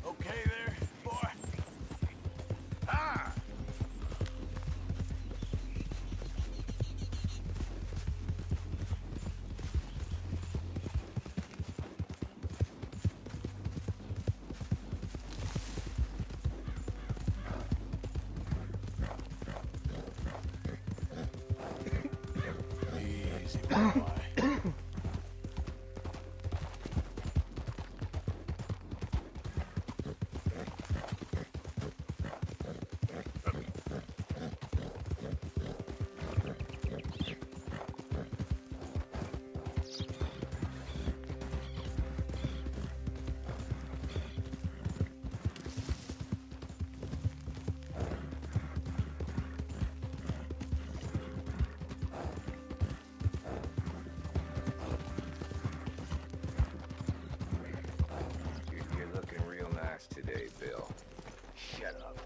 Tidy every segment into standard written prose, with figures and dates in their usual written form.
Okay there, boy? Ah! Easy, boy. You're looking real nice today, Bill. Shut up.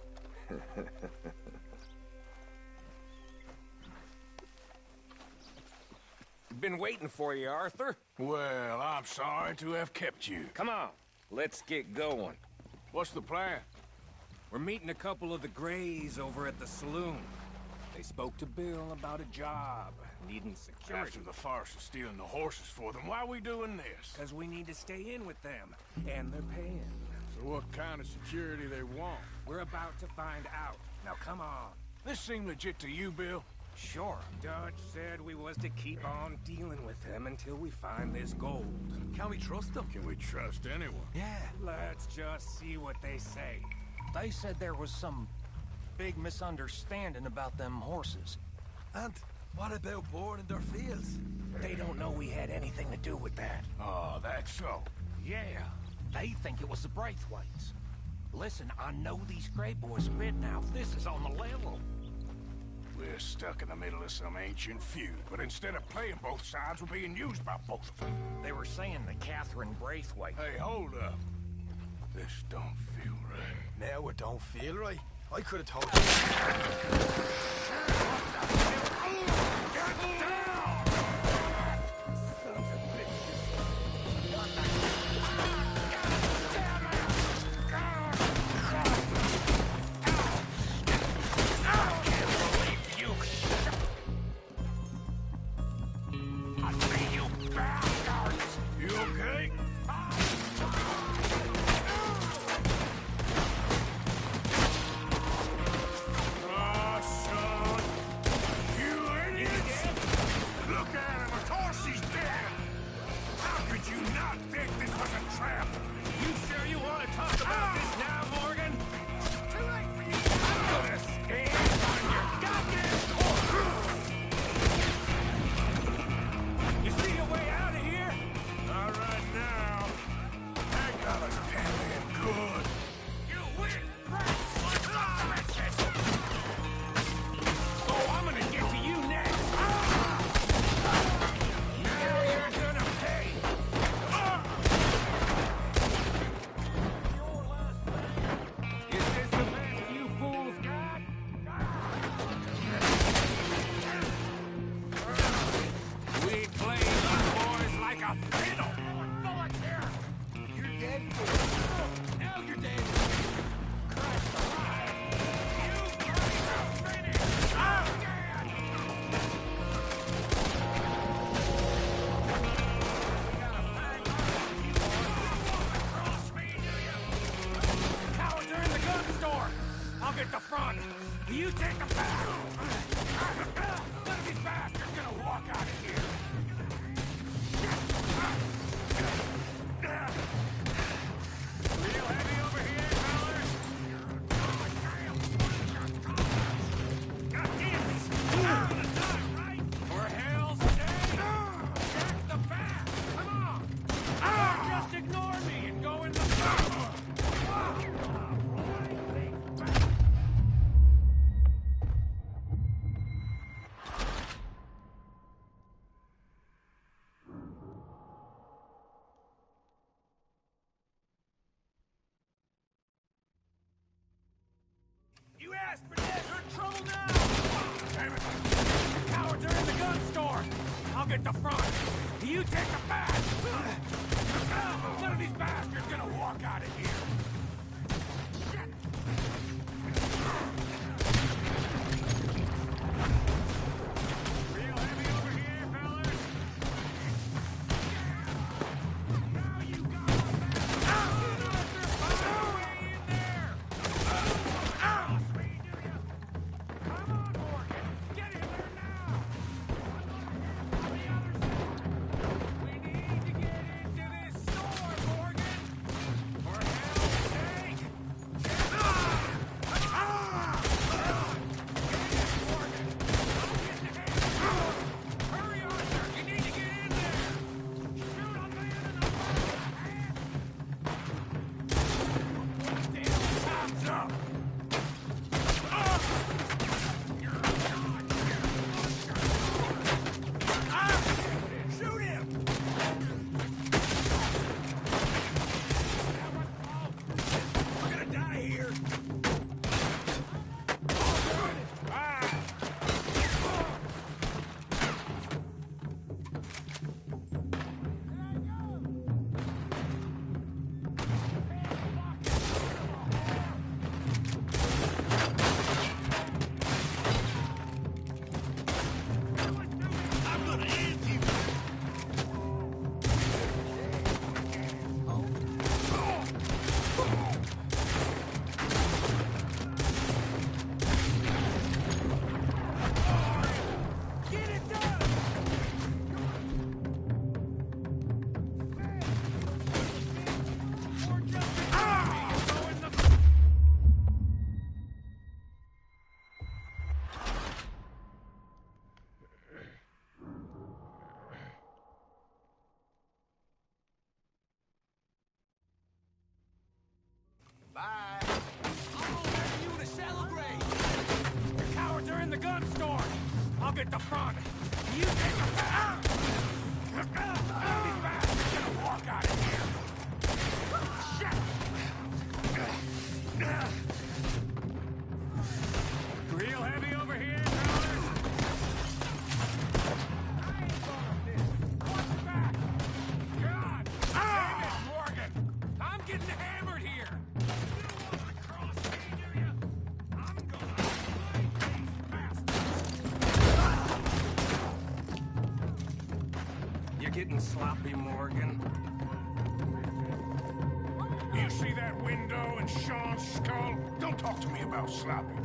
Been waiting for you, Arthur. Well, I'm sorry to have kept you. Come on, let's get going. What's the plan? We're meeting a couple of the Grays over at the saloon. They spoke to Bill about a job, needing security. After the farce of stealing the horses for them, why are we doing this? Because we need to stay in with them, and they're paying. So what kind of security they want? We're about to find out. Now come on. This seem legit to you, Bill? Sure. Dutch said we was to keep on dealing with them until we find this gold. Can we trust them? Can we trust anyone? Yeah. Let's just see what they say. They said there was some big misunderstanding about them horses. And what about boring their fields? They don't know we had anything to do with that. Oh, that's so. Yeah, they think it was the Braithwaites. Listen, I know these Grey boys a bit now. This is on the level. We're stuck in the middle of some ancient feud, but instead of playing both sides, we're being used by both of them. They were saying that Catherine Braithwaite... Hey, hold up. This don't feel right. Now it don't feel right. I could have told you. You okay? Oh, son. You idiots! Look at him. Of course he's dead. How could you not think this was a trap? You sure you want to talk about this now, Morgan? Too late for you. I'm gonna stand on your goddamn corpse! You see a way out of here? Not right now. That got us damn good. You win, Frank! Oh, I'm gonna get to you next! Now you're gonna pay! Is this the best you fools got? We play these boys like a fiddle! Bullets here! You're dead. Now you're dead. Cowards are in the gun store. I'll get the front. You take the back. None of these bastards gonna walk out of here. Real heavy over here, fellas. God damn it! Out of the time, right? For hell's sake! Check the back! Come on! Just ignore me and go in the front! I'll get the front. You take the back. None of these bastards gonna walk out of here. Real heavy over here, fellas. Now you got my back. Way in there. Come on, Morgan. Get in there now. We need to get into this store, Morgan. For hell's sake. Hurry, Arthur. You need to get in there. Shoot a man in the back. Damn, time's up. Shoot him! We're gonna die here. I'm gonna end you. Get it done! Bye. You to celebrate! The cowards are in the gun store! I'll get the front! You take the back! These bastards gonna walk out of here! Shit! Real heavy over here, fellas? I ain't gonna miss. Watch your back! God! Damn it, Morgan! I'm getting hammered here! You don't want to cross me, do you? I'm gonna fight these bastards! You're getting sloppy, Morgan. You see that window and Sean's skull? Don't talk to me about sloppy.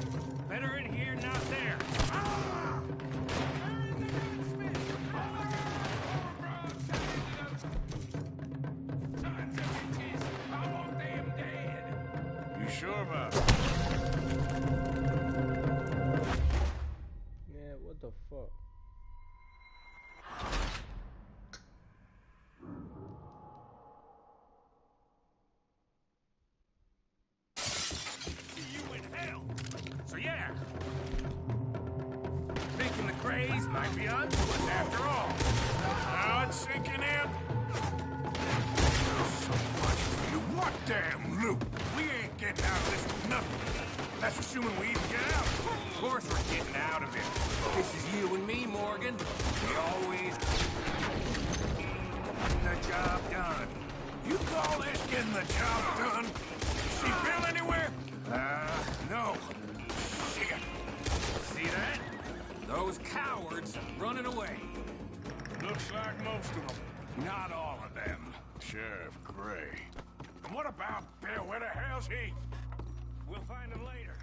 Better in here, not there. Ah! You sure about it? Yeah, what the fuck? See you in hell. So yeah. Thinking the craze might be on to us after all. Now it's sinking in. So much for you. What damn loot? We ain't getting out of this with nothing. That's assuming we even get out. Of course we're getting out of it. This is you and me, Morgan. We always getting the job done. You call this getting the job done? See Bill anywhere? No. Shit. See that? Those cowards running away. Looks like most of them. Not all of them. Sheriff Gray. And what about Bill? Where the hell's he? We'll find him later.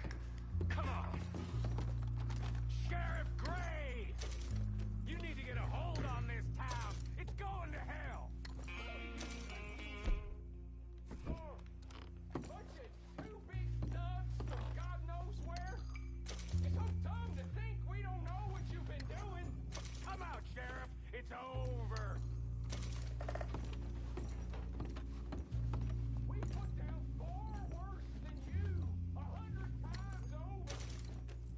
Come on. Sheriff Gray! You need to get a hold on this town. It's going to hell. Bunch of two big thugs from God knows where. It's so dumb to think we don't know what you've been doing. Come out, Sheriff. It's over. We put down far worse than you. 100 times over.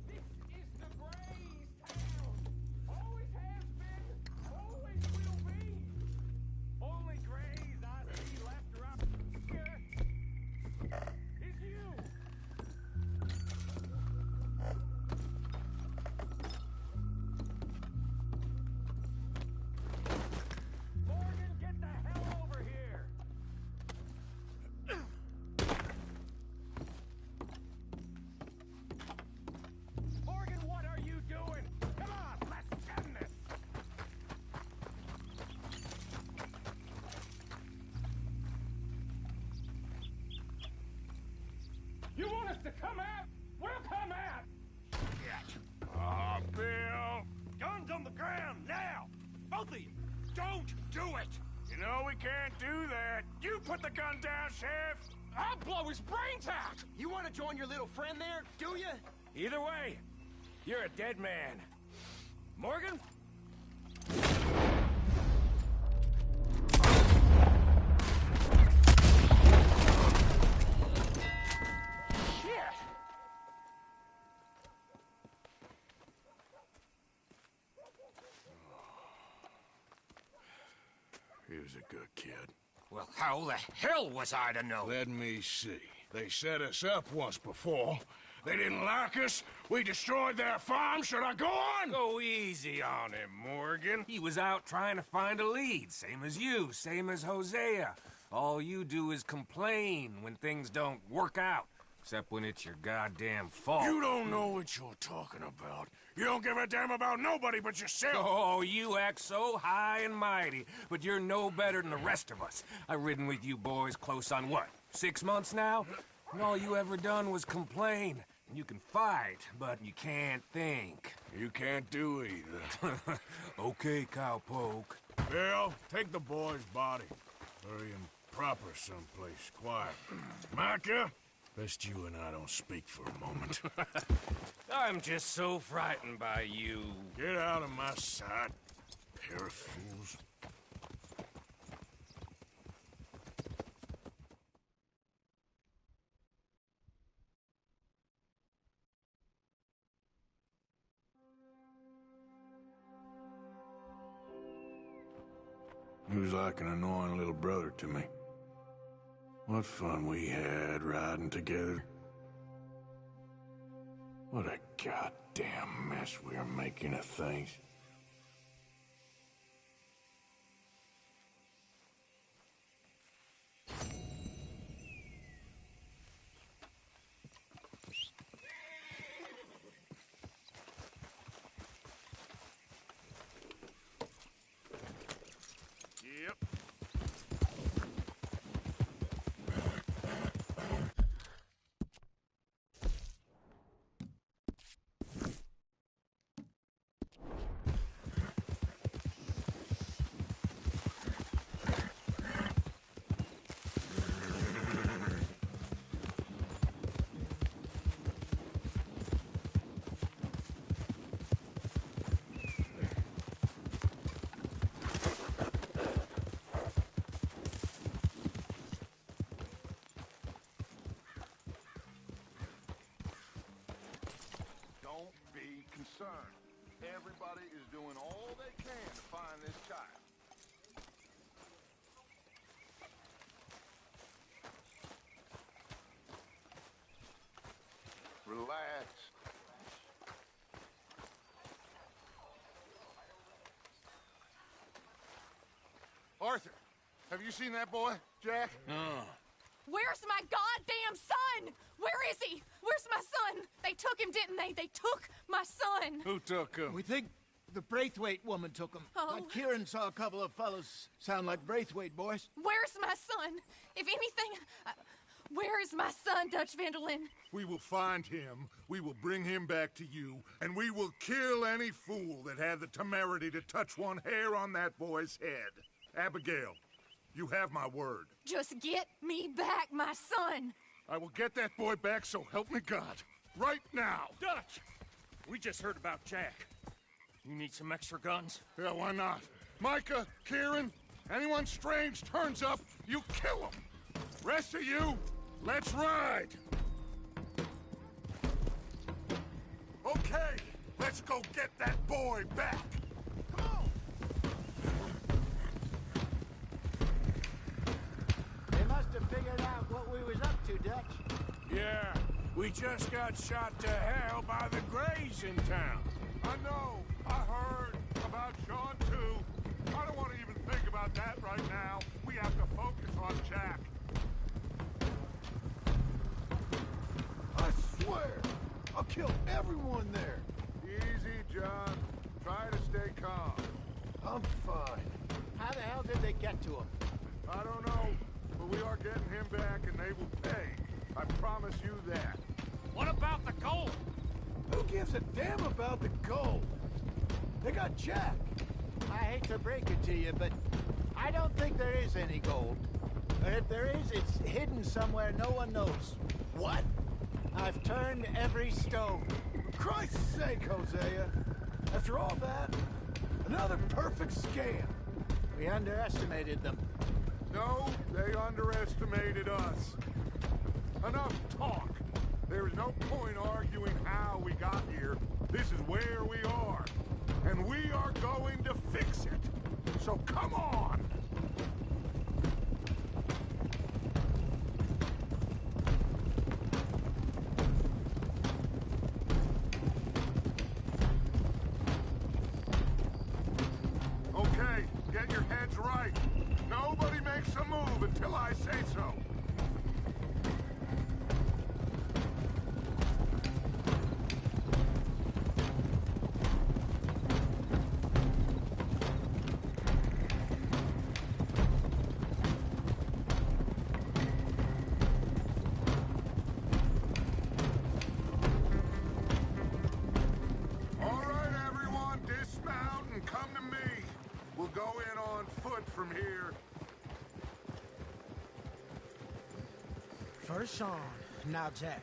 This is the Gray's You want us to come out? We'll come out! Oh, Bill! Guns on the ground, now! Both of you! Don't do it! You know we can't do that. You put the gun down, Sheriff! I'll blow his brains out! You want to join your little friend there, do you? Either way, you're a dead man. Morgan? Shit! He was a good kid. Well, how the hell was I to know? Let me see. They set us up once before. They didn't like us. We destroyed their farm. Should I go on? Go easy on him, Morgan. He was out trying to find a lead, same as you, same as Hosea. All you do is complain when things don't work out, except when it's your goddamn fault. You don't know what you're talking about. You don't give a damn about nobody but yourself. Oh, you act so high and mighty, but you're no better than the rest of us. I've ridden with you boys close on what, 6 months now? And all you ever done was complain. You can fight, but you can't think. You can't do either. Okay, cowpoke. Bill, take the boy's body. Bury him proper someplace, quiet. Micah, best you and I don't speak for a moment. I'm just so frightened by you. Get out of my sight, pair of fools. He was like an annoying little brother to me. What fun we had riding together. What a goddamn mess we are making of things. Yep. Don't be concerned. Everybody is doing all they can to find this child. Relax. Arthur, have you seen that boy, Jack? Where's my goddamn son? Where is he? Where's my son? They took him, didn't they? They took my son. Who took him? We think the Braithwaite woman took him. Oh. But Kieran saw a couple of fellows sound like Braithwaite boys. Where's my son? If anything, where is my son, Dutch Vanderlyn? We will find him, we will bring him back to you, and we will kill any fool that had the temerity to touch one hair on that boy's head. Abigail, you have my word. Just get me back, my son. I will get that boy back, so help me God. Right now. Dutch! We just heard about Jack. You need some extra guns? Yeah, why not? Micah, Kieran, anyone strange turns up, you kill him. Rest of you, let's ride. Okay, let's go get that boy back. Come on. They must have figured out what we was up to, Dutch. Yeah, we just got shot to hell by the Greys in town. I know, I heard about Sean too. I don't want to even think about that right now. We have to focus on Jack. I swear, I'll kill everyone there. Easy, John. Try to stay calm. I'm fine. How the hell did they get to him? I don't know, but we are getting him back and they will pay. I promise you that. What about the gold? Who gives a damn about the gold? They got Jack. I hate to break it to you, but I don't think there is any gold. Or if there is, it's hidden somewhere no one knows. What? I've turned every stone. For Christ's sake, Hosea. After all that, another perfect scam. We underestimated them. No, they underestimated us. Enough talk. There is no point arguing how we got here. This is where we are. And we are going to fix it. So come on! Okay, get your heads right. Nobody makes a move until I say so. All right, everyone, dismount and come to me. We'll go in on foot from here. First Sean, now Jack.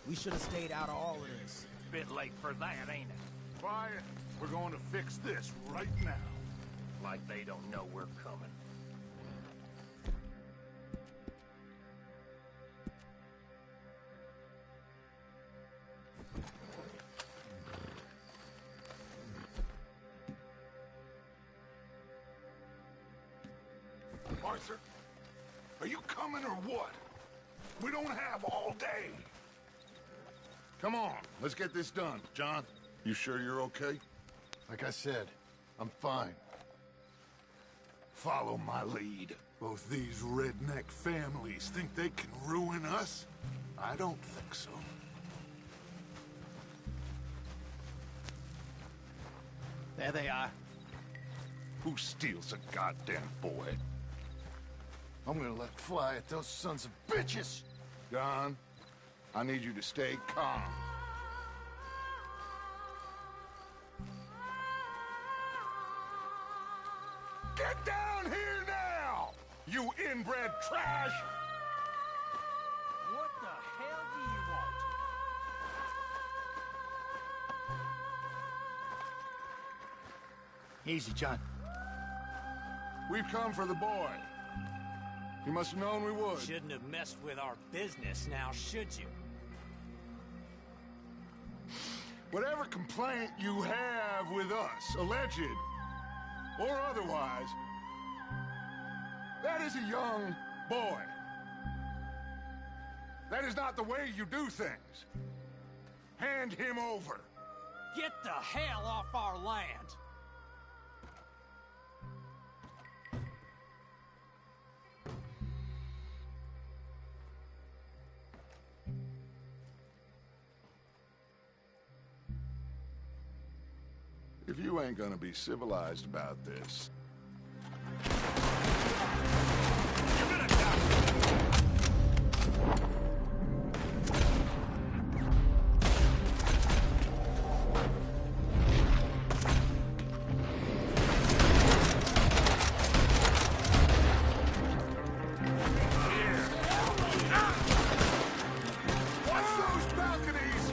We should have stayed out of all of this. Bit late for that, ain't it? Quiet. We're going to fix this right now. Like they don't know we're coming. Arthur, are you coming or what? We don't have all day. Come on, let's get this done. John, you sure you're okay? Like I said, I'm fine. Follow my lead. Both these redneck families think they can ruin us? I don't think so. There they are. Who steals a goddamn boy? I'm gonna let fly at those sons of bitches! John, I need you to stay calm. Get down here now, you inbred trash! What the hell do you want? Easy, John. We've come for the boy. You must have known we would. Shouldn't have messed with our business now, should you? Whatever complaint you have with us, alleged or otherwise, that is a young boy. That is not the way you do things. Hand him over. Get the hell off our land! If you ain't gonna be civilized about this, You're gonna die! watch those balconies!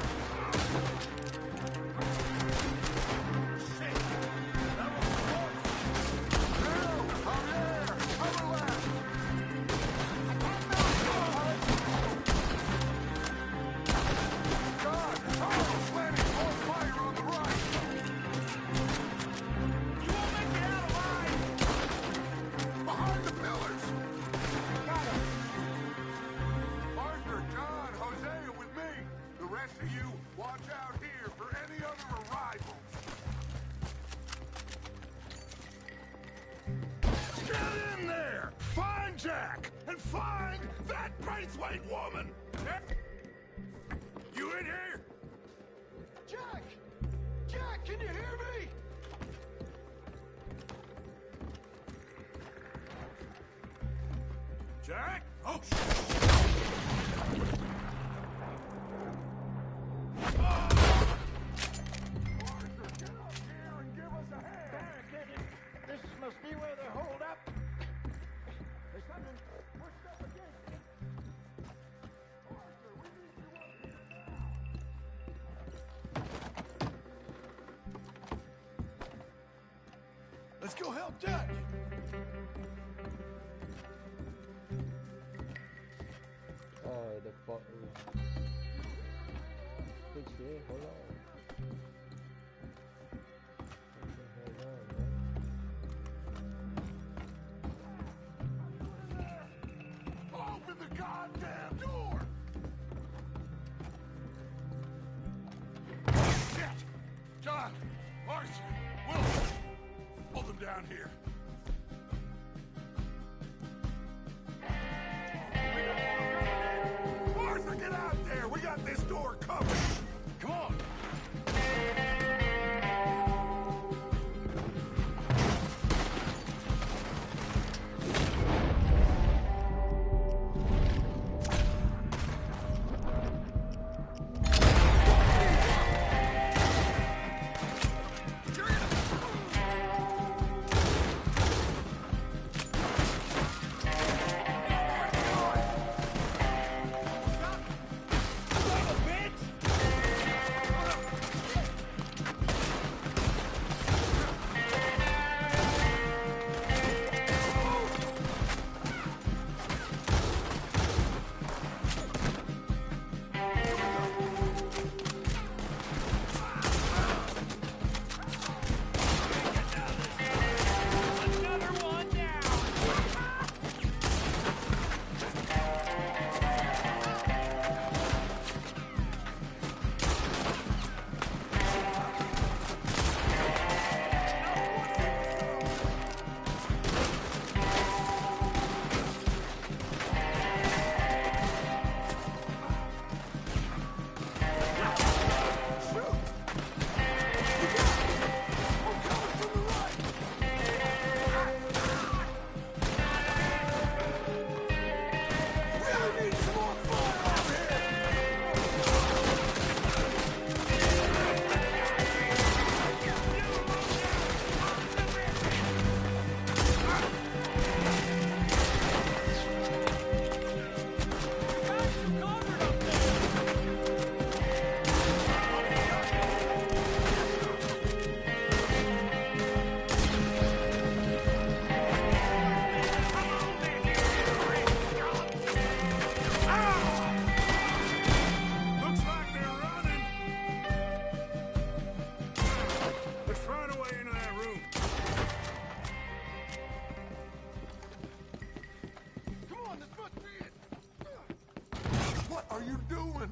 Watch out here for any other arrivals. Get in there! Find Jack! And find that Braithwaite woman! You in here? Jack! Jack, can you hear me? Jack? Oh, shit! Hell, Dutch! Oh, the fuck. Good shit, hold on. Open the goddamn door! Shit! John! Arthur! Wilson! Pull them down here. Arthur, get out there! We got this door covered! Come on!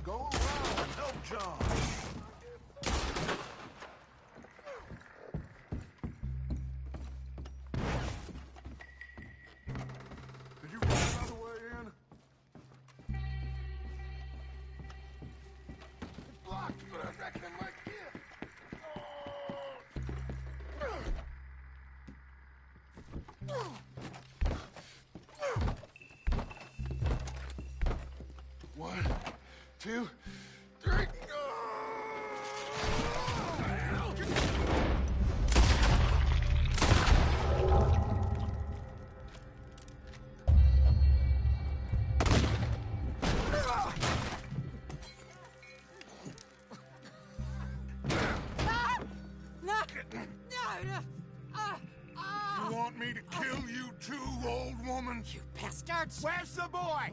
Go around. Help John. Did you find another way in? It's blocked. I reckon it might get. One, two, three. You want me to kill you too, old woman? You bastards! Where's the boy?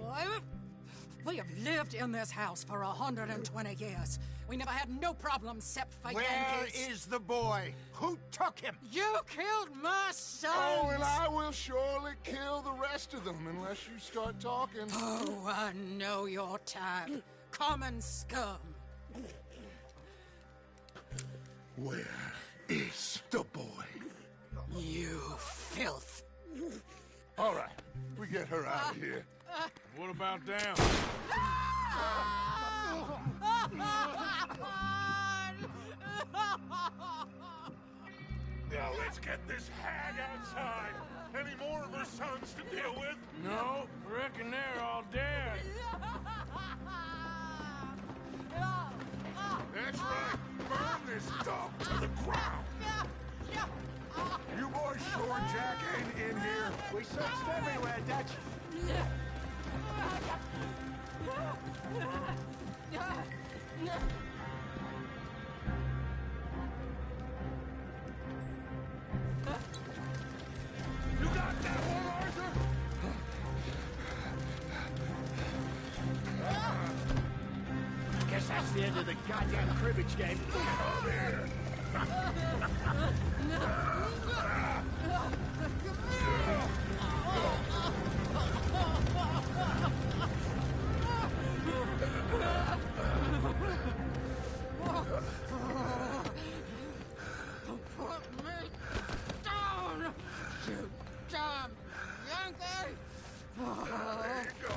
We have lived in this house for 120 years. We never had no problems except for Where Yankees. is the boy? Who took him? You killed my son! Oh, and I will surely kill the rest of them unless you start talking. Oh, I know your type. Common scum. Where is the boy? You filth. All right, we get her out of here. What about down? Now let's get this hag outside. Any more of her sons to deal with? No, reckon they're all dead. That's right. Burn this dump to the ground. You boys sure Jack ain't in here? We searched everywhere, Dutch. That's the end of the goddamn cribbage game. Come here. Put me down, you damn Yankee! There you go.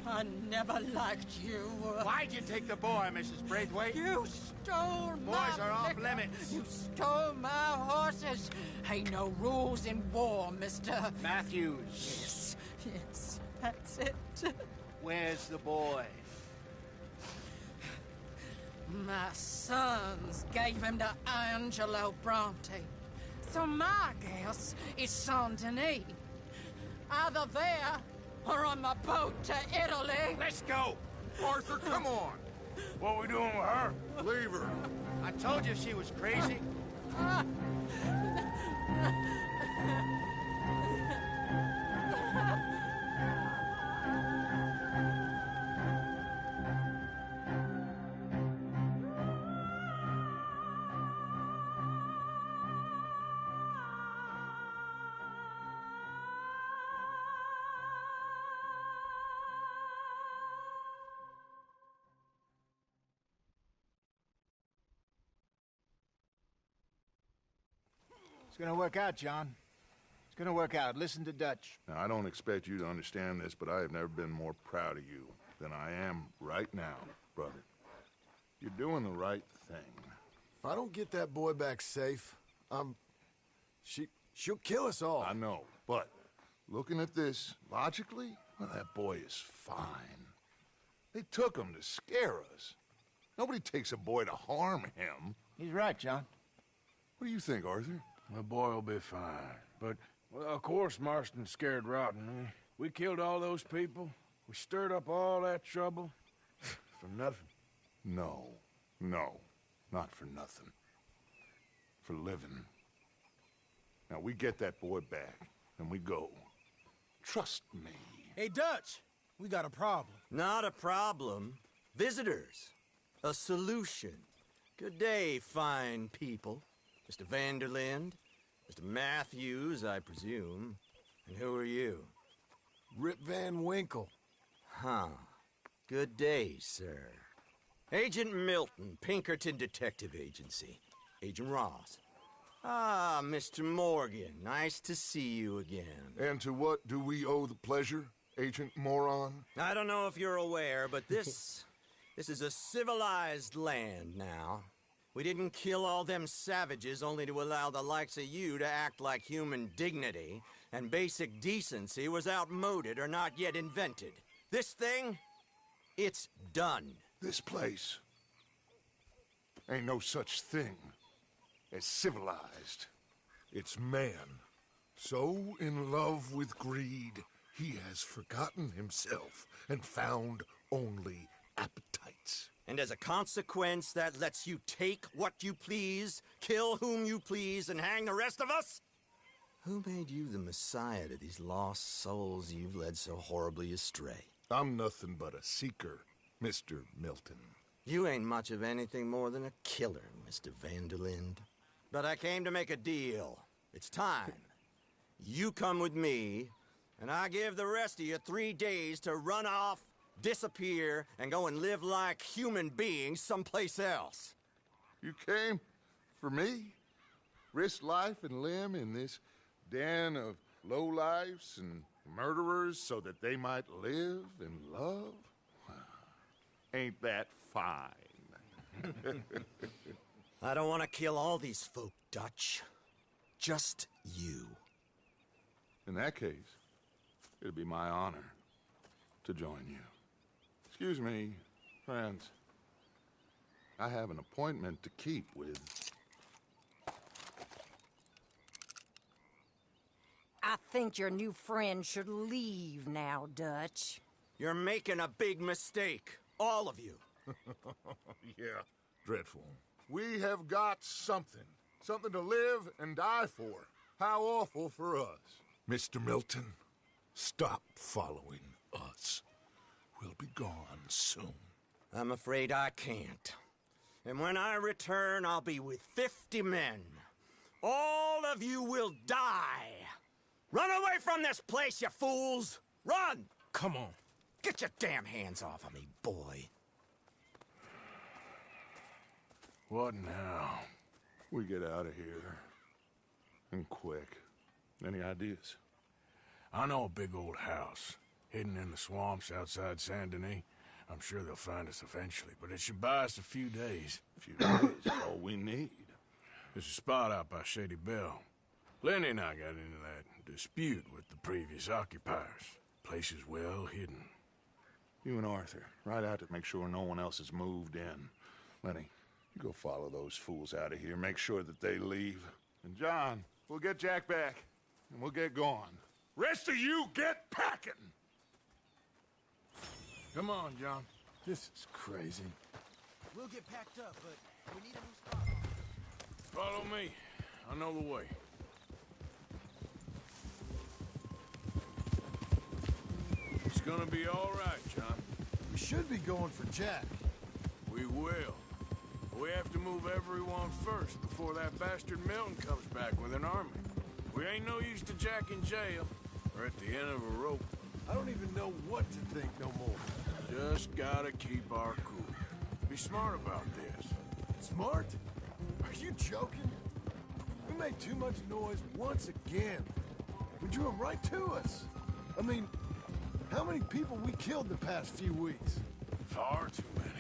I never liked you. Why'd you take the boy, Mrs. Braithwaite? You stole my Boys are off liquor. limits. You stole my horses. Ain't no rules in war, mister. Matthews. Yes, yes, that's it. Where's the boy? My sons gave him to Angelo Bronte. So my guess is Saint Denis. Either there or on the boat to Italy. Let's go. Arthur, come on. What we doing with her? Leave her. I told you she was crazy. It's gonna work out, John. It's gonna work out. Listen to Dutch. Now, I don't expect you to understand this, but I have never been more proud of you than I am right now, brother. You're doing the right thing. If I don't get that boy back safe, she'll kill us all. I know, but looking at this logically, well, that boy is fine. They took him to scare us. Nobody takes a boy to harm him. He's right, John. What do you think, Arthur? The boy will be fine. But, well, of course Marston's scared rotten. We killed all those people. We stirred up all that trouble. For nothing. No, not for nothing. For living. Now, we get that boy back, and we go. Trust me. Hey, Dutch, we got a problem. Not a problem. Visitors. A solution. Good day, fine people. Mr. Vanderlind, Mr. Matthews, I presume. And who are you? Rip Van Winkle. Huh. Good day, sir. Agent Milton, Pinkerton Detective Agency. Agent Ross. Ah, Mr. Morgan, nice to see you again. And to what do we owe the pleasure, Agent Moron? I don't know if you're aware, but this is a civilized land now. We didn't kill all them savages only to allow the likes of you to act like human dignity, and basic decency was outmoded or not yet invented. This thing, it's done. This place ain't no such thing as civilized. It's man, so in love with greed, he has forgotten himself and found only appetites. And as a consequence, that lets you take what you please, kill whom you please, and hang the rest of us? Who made you the messiah to these lost souls you've led so horribly astray? I'm nothing but a seeker, Mr. Milton. You ain't much of anything more than a killer, Mr. Vanderlind. But I came to make a deal. It's time. You come with me, and I give the rest of you 3 days to run off, disappear, and go and live like human beings someplace else. You came for me? Risk life and limb in this den of lowlifes and murderers so that they might live and love? Ain't that fine? I don't want to kill all these folk, Dutch. Just you. In that case, it'd be my honor to join you. Excuse me, friends. I have an appointment to keep with... I think your new friend should leave now, Dutch. You're making a big mistake. All of you. Yeah, dreadful. We have got something. Something to live and die for. How awful for us. Mr. Milton, stop following us. will be gone soon. I'm afraid I can't. And when I return, I'll be with 50 men. All of you will die. Run away from this place, you fools! Run! Come on. Get your damn hands off of me, boy. What now? We get out of here. And quick. Any ideas? I know a big old house, hidden in the swamps outside Saint Denis. I'm sure they'll find us eventually, but it should buy us a few days. A few days, all we need. There's a spot out by Shady Bell. Lenny and I got into that dispute with the previous occupiers. Place is well hidden. You and Arthur, ride out to make sure no one else has moved in. Lenny, you go follow those fools out of here. Make sure that they leave. And John, we'll get Jack back, and we'll get going. Rest of you, get packing! Come on, John. This is crazy. We'll get packed up, but we need a new spot. Follow me. I know the way. It's gonna be all right, John. We should be going for Jack. We will. We have to move everyone first before that bastard Milton comes back with an army. We ain't no use to Jack in jail or at the end of a rope. I don't even know what to think no more. Just gotta keep our cool. Be smart about this. Smart? Are you joking? We made too much noise once again. We drew them right to us. I mean, how many people we killed the past few weeks? Far too many.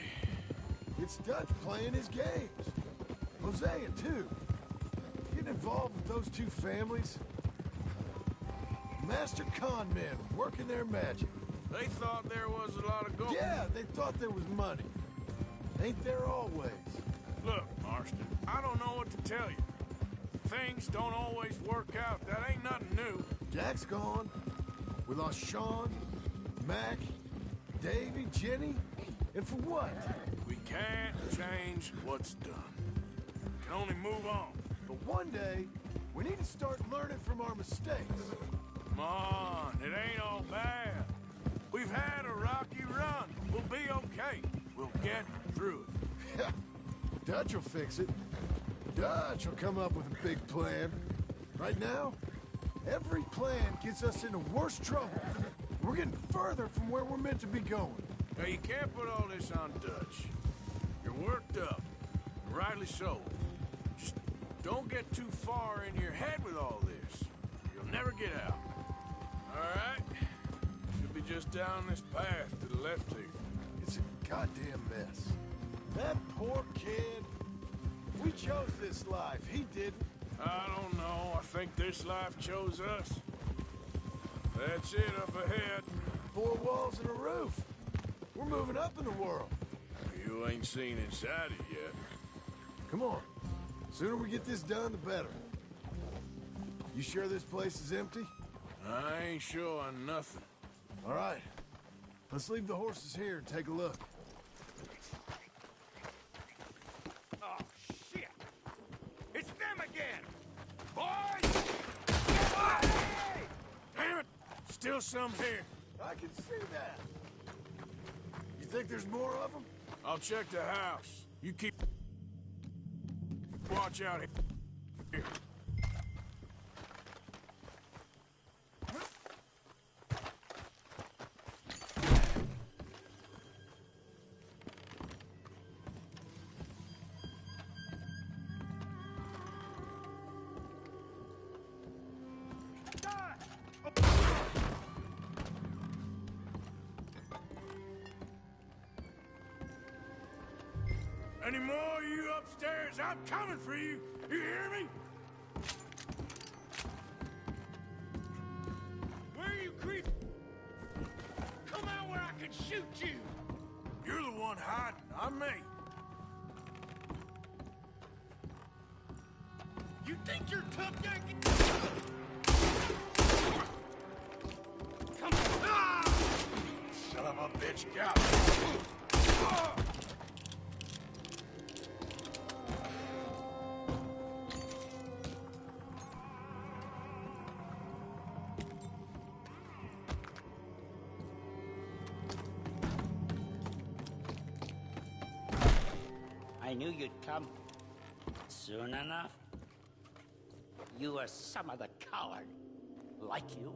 It's Dutch playing his games. Hosea, too. Getting involved with those two families. Master con men working their magic. They thought there was a lot of gold. Yeah, they thought there was money. Ain't there always? Look, Marston, I don't know what to tell you. Things don't always work out. That ain't nothing new. Jack's gone. We lost Sean, Mac, Davy, Jenny. And for what? We can't change what's done. We can only move on. But one day, we need to start learning from our mistakes. Come on, it ain't all bad. We've had a rocky run. We'll be okay. We'll get through it. Dutch will fix it. Dutch will come up with a big plan. Right now, every plan gets us into worse trouble. We're getting further from where we're meant to be going. Now, you can't put all this on Dutch. You're worked up, and rightly so. Just don't get too far in your head with all this. You'll never get out. All right? Should be just down this path to the left here. It's a goddamn mess. That poor kid. We chose this life. He didn't. I don't know. I think this life chose us. That's it up ahead. 4 walls and a roof. We're moving up in the world. You ain't seen inside it yet. Come on. Sooner we get this done, the better. You sure this place is empty? I ain't sure on nothing. All right. Let's leave the horses here and take a look. Oh, shit! It's them again! Boys! Hey! Damn it! Still some here. I can see that. You think there's more of them? I'll check the house. You keep... watch out here. Any more of you upstairs? I'm coming for you. You hear me? Where are you creep? Come out where I can shoot you! You're the one hiding, not me. You think you're tough, Yankee? Come on! Ah! Son of a bitch, got me. I knew you'd come. Soon enough. You are some other coward. Like you.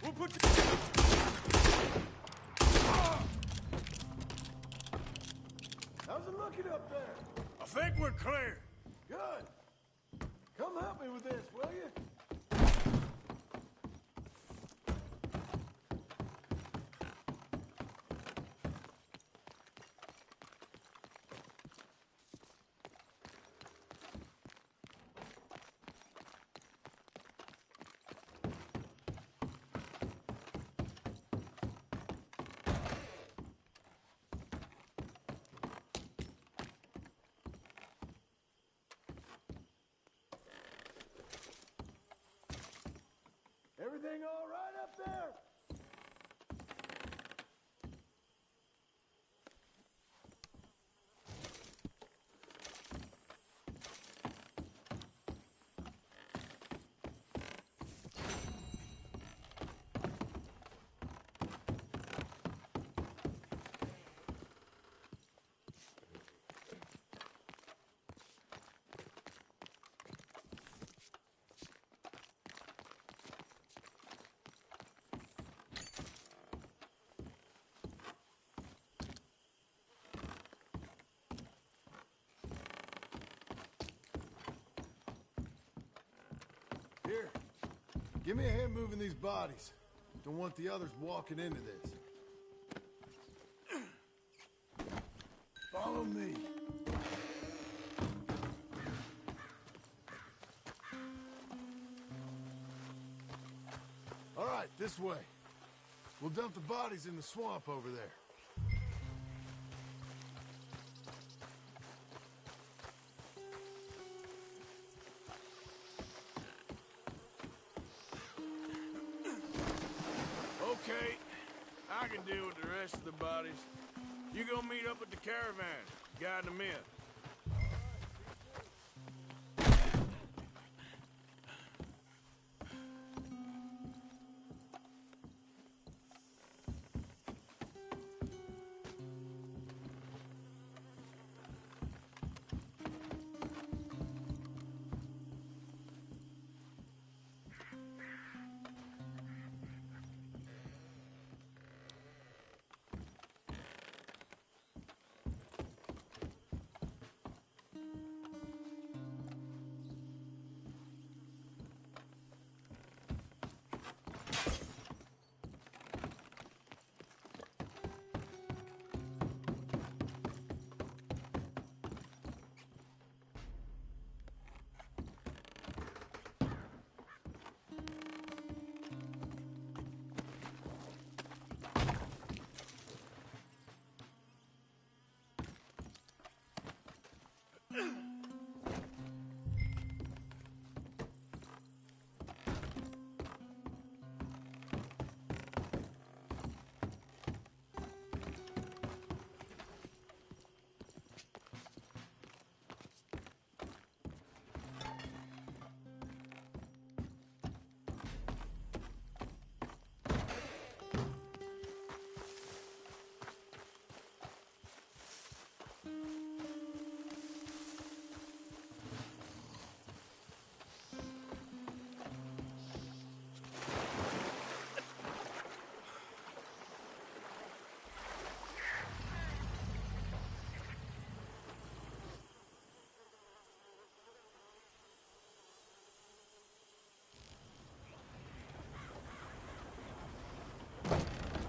We'll put you... How's it looking up there? I think we're clear. Good. Come help me with this, will you? Everything all right up there? Here, give me a hand moving these bodies. Don't want the others walking into this. Follow me. All right, this way. We'll dump the bodies in the swamp over there. Okay, I can deal with the rest of the bodies. You go meet up with the caravan, guide them in.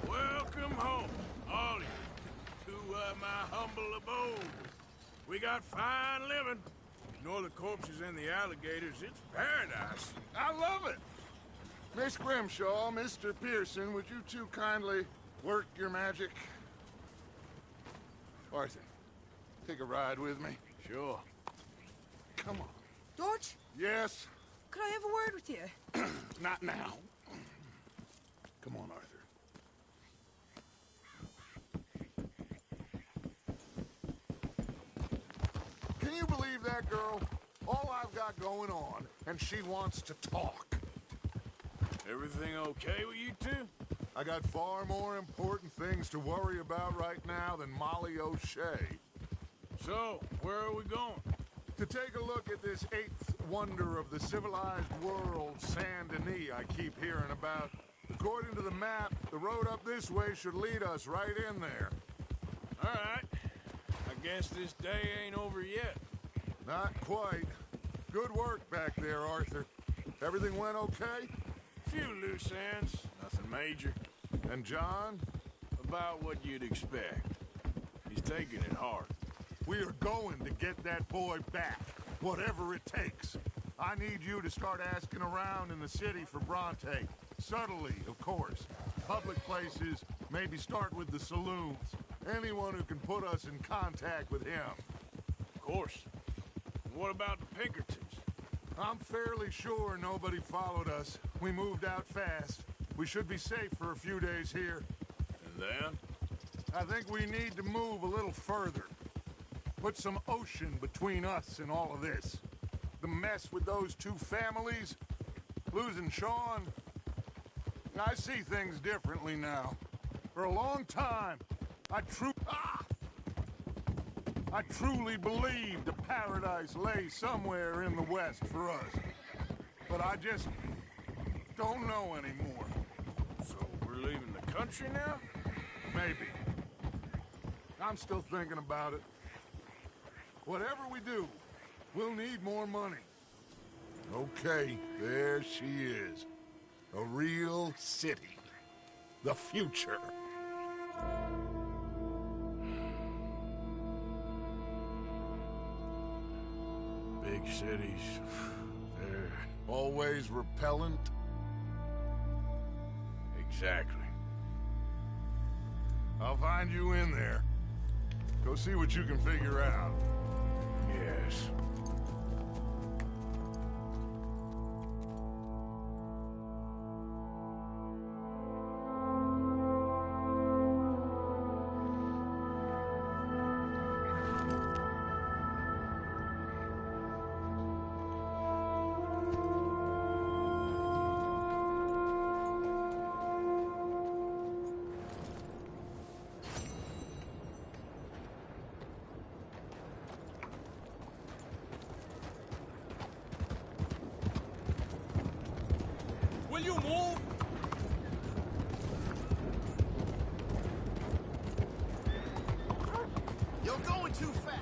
Welcome home, all of you, to my humble abode. We got fine living. Ignore the corpses and the alligators. It's paradise. I love it. Miss Grimshaw, Mr. Pearson, would you two kindly work your magic? Arthur, take a ride with me. Sure. Come on. George? Yes? Could I have a word with you? Not now. Come on, Arthur. Can you believe that girl? All I've got going on, and she wants to talk. Everything okay with you two? I got far more important things to worry about right now than Molly O'Shea. So, where are we going? To take a look at this eighth wonder of the civilized world, Saint Denis, I keep hearing about. According to the map, the road up this way should lead us right in there. All right. I guess this day ain't over yet. Not quite. Good work back there, Arthur. Everything went okay? Few loose ends, nothing major. And John? About what you'd expect. He's taking it hard. We are going to get that boy back, whatever it takes. I need you to start asking around in the city for Bronte. Subtly, of course. Public places, maybe start with the saloons. Anyone who can put us in contact with him. Of course. What about the Pinkertons? I'm fairly sure nobody followed us. We moved out fast. We should be safe for a few days here. And then? I think we need to move a little further. Put some ocean between us and all of this. The mess with those two families, losing Sean. I see things differently now. For a long time, I truly believed a paradise lay somewhere in the West for us. But I just don't know anymore. So we're leaving the country now? Maybe. I'm still thinking about it. Whatever we do, we'll need more money. Okay, there she is. A real city. The future. Big cities, they're always repellent. Exactly. I'll find you in there. Go see what you can figure out. Yes. Will you move? You're going too fast.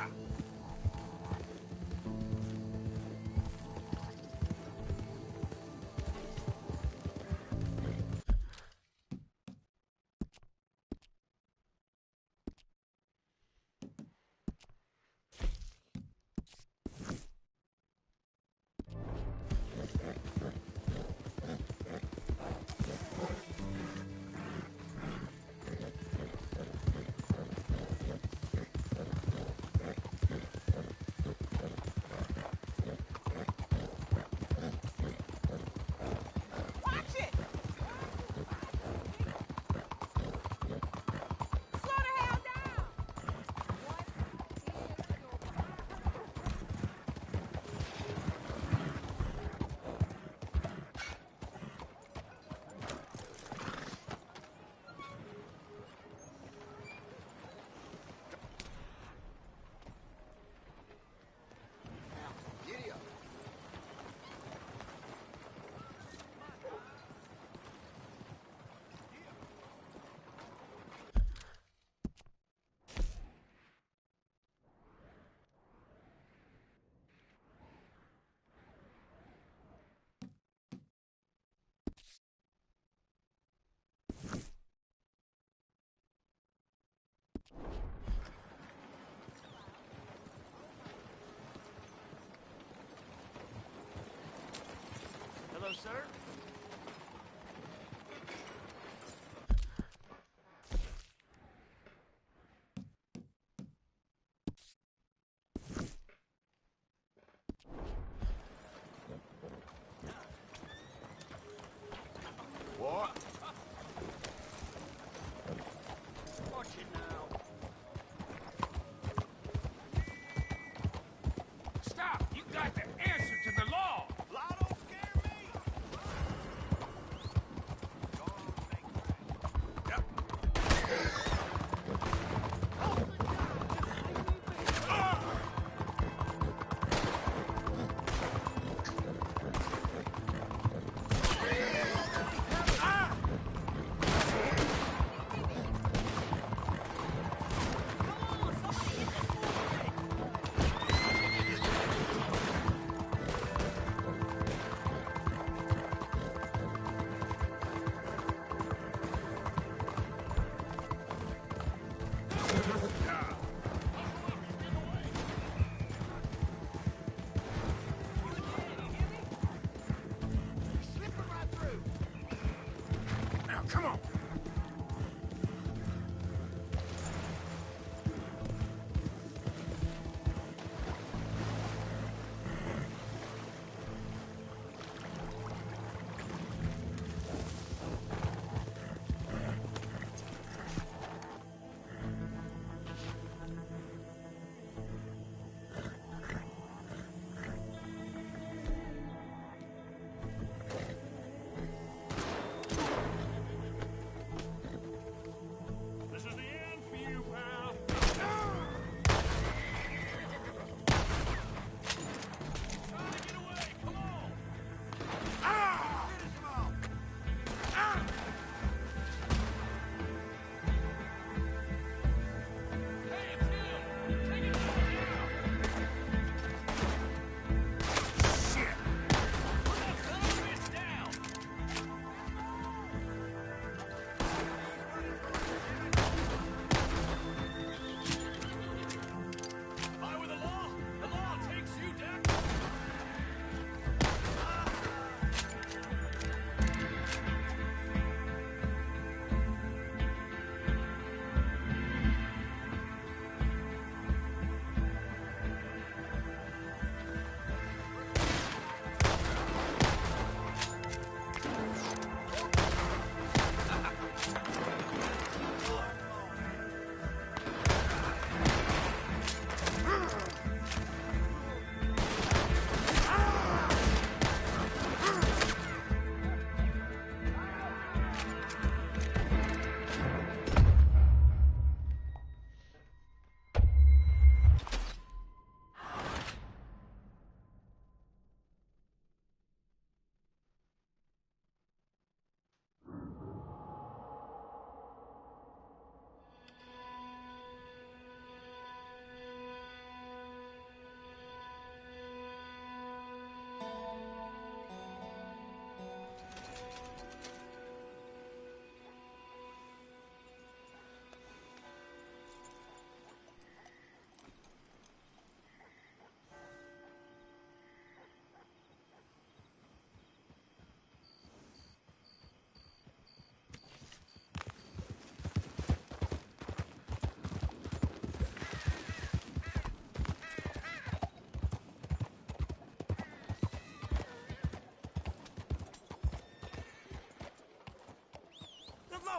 Yeah. Watch it! Slow the hell down! Giddy up. Hello, sir. What? Watch it now. Stop! You got the answer to the law! Law don't scare me.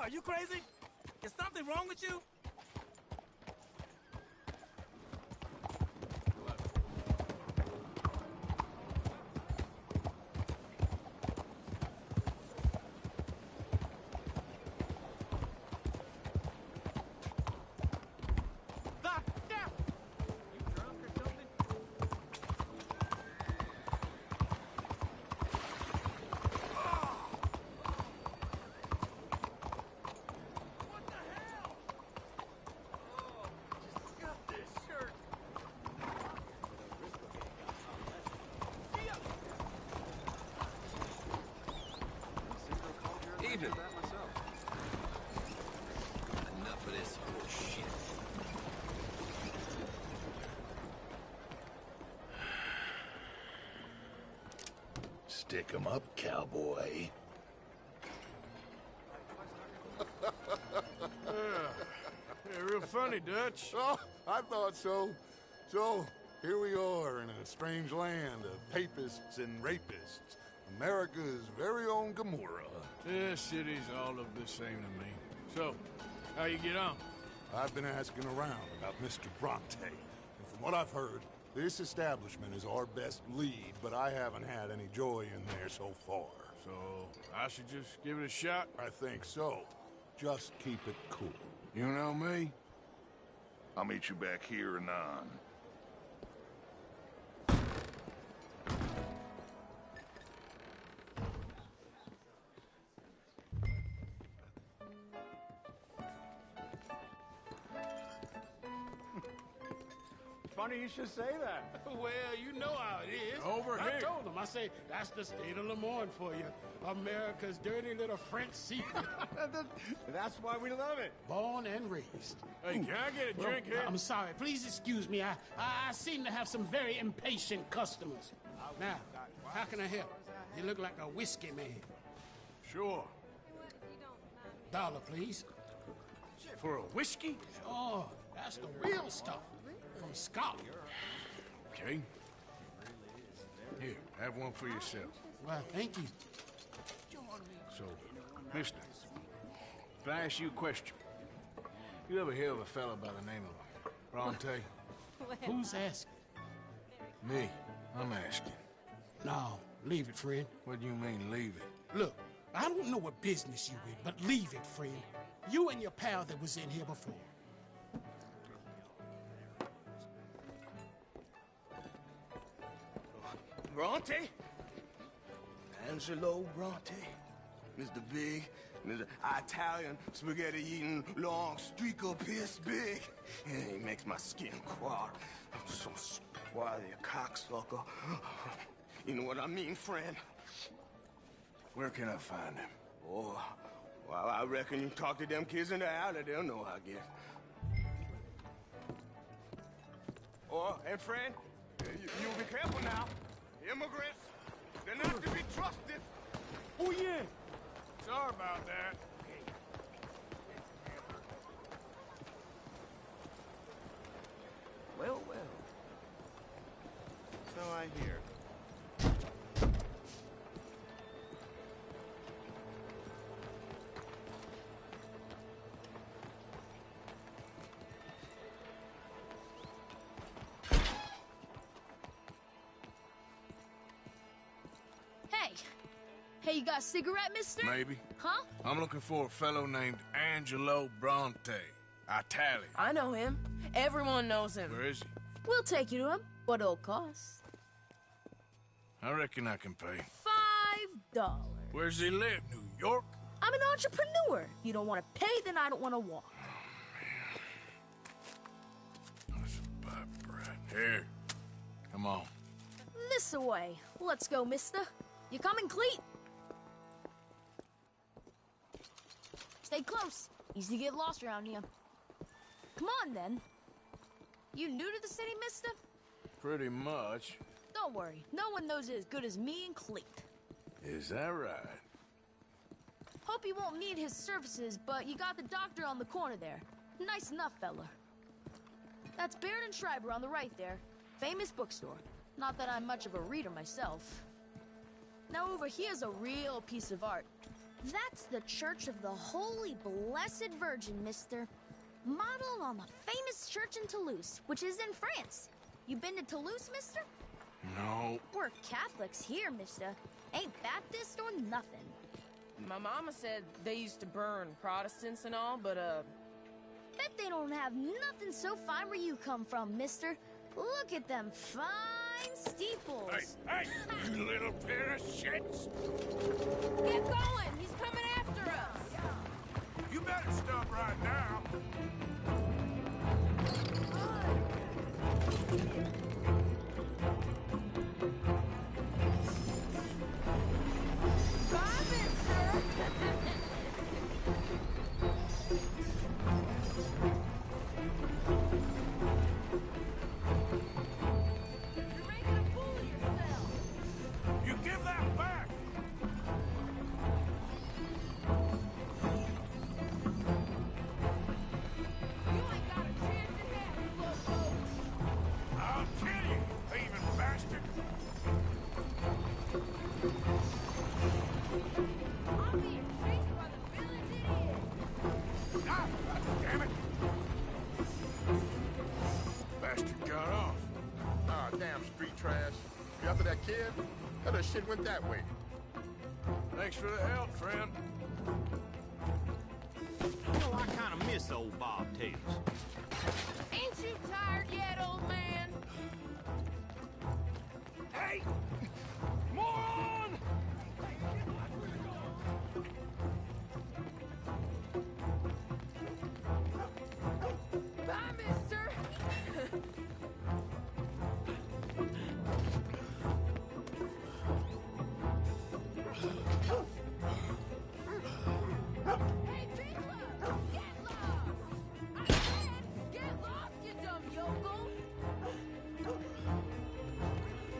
Are you crazy? Is something wrong with you? Evening. Enough of this bullshit. Stick 'em up, cowboy. Yeah, real funny, Dutch. Oh, I thought so. So, here we are in a strange land of papists and rapists. America's very own Gomorrah. Yeah, cities all look the same to me. So, how you get on? I've been asking around about Mr. Bronte, and from what I've heard, this establishment is our best lead, but I haven't had any joy in there so far. So, I should just give it a shot? I think so. Just keep it cool. You know me? I'll meet you back here anon. Funny you should say that. Well, you know how it is. Over I here. told him. I say, that's the state of Lemoyne for you. America's dirty little French secret. That's why we love it. Born and raised. Hey, can I get a drink here? I'm sorry. Please excuse me. I seem to have some very impatient customers. Now, how can I help? You look like a whiskey man. Sure. $1, please. For a whiskey? Oh, that's the real stuff. From Scotland. Okay. Here, have one for yourself. Well, thank you. So, mister, if I ask you a question, you ever hear of a fella by the name of Bronte? Who's asking? Me. I'm asking. No, leave it, friend. What do you mean, leave it? Look, I don't know what business you in, but leave it, friend. You and your pal that was in here before. Bronte? Angelo Bronte? Mr. Big, Mr. Italian, spaghetti-eating, long streaker piss big. He makes my skin crawl. I'm so spoiled, you cocksucker. You know what I mean, friend? Where can I find him? Oh, well, I reckon you talk to them kids in the alley, they'll know, I guess. Oh, and friend, you be careful now. Immigrants, they're not to be trusted. Oh, yeah. Sorry about that. Well, well. So I hear. Hey, you got a cigarette, mister? Maybe. Huh? I'm looking for a fellow named Angelo Bronte. Italian. I know him. Everyone knows him. Where is he? We'll take you to him. What it'll cost? I reckon I can pay. $5. Where's he live? New York? I'm an entrepreneur. If you don't want to pay, then I don't want to walk. That's a bad brat. Here. Come on. This away. Let's go, mister. You coming, Cleet? Stay close. Easy to get lost around here. Come on, then. You new to the city, mister? Pretty much. Don't worry. No one knows it as good as me and Cleet. Is that right? Hope you won't need his services, but you got the doctor on the corner there. Nice enough, fella. That's Baird and Schreiber on the right there. Famous bookstore. Not that I'm much of a reader myself. Now over here's a real piece of art. That's the Church of the Holy Blessed Virgin, mister. Modeled on the famous church in Toulouse, which is in France. You been to Toulouse, mister? No. We're Catholics here, mister. Ain't Baptist or nothing. My mama said they used to burn Protestants and all, but, Bet they don't have nothing so fine where you come from, mister. Look at them fine steeples. Hey, you little pair of shits! Get going! He's coming after us! You better stop right now. Bye, mister! You're making a fool of yourself. You give that back! You ain't got a chance in hell, slowpoke! I'll kill you, thieving bastard! I'm being chased by the village idiot! Ah, damn it! Bastard got off. Ah, damn street trash. You after that kid? How the shit went that way? Thanks for the help, friend. You know, I kind of miss old Bob Tails. Ain't you tired yet, old man? Hey! Moron! Bye, mister! Hey, Bigler! Get lost! I said, get lost, you dumb yokel!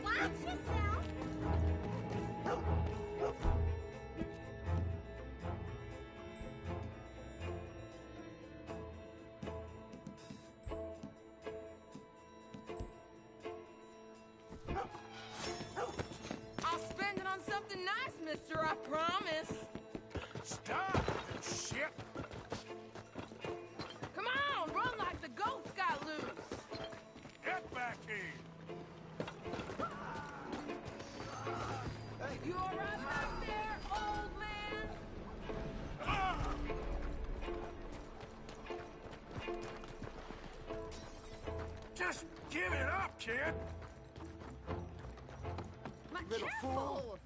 Watch yourself. I'll spend it on something nice, mister, I promise. Stop, you shit! Come on, run like the goats got loose. Get back here! You all right back there, old man? Just give it up, kid! Little fool!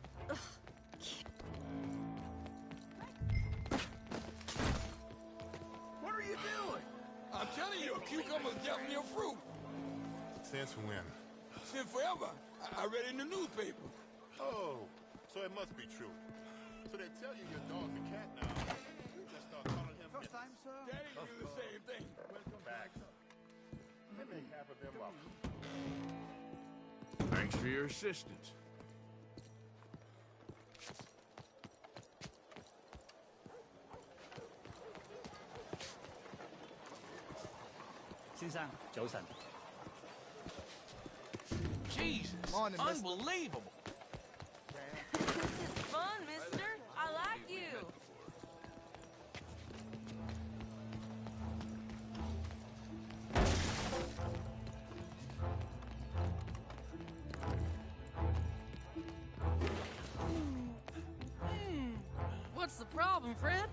What are you doing? I'm telling you, a cucumber's definitely a fruit. Since when? Since forever. I read it in the newspaper. Oh, so it must be true. So they tell you your dog's a cat now. You just start calling him First time, sir? Daddy do the same thing. Welcome back. They make half of them up. Thanks for your assistance. Jesus, Morning, mister. unbelievable. This is fun, mister. I like you. What's the problem, friend?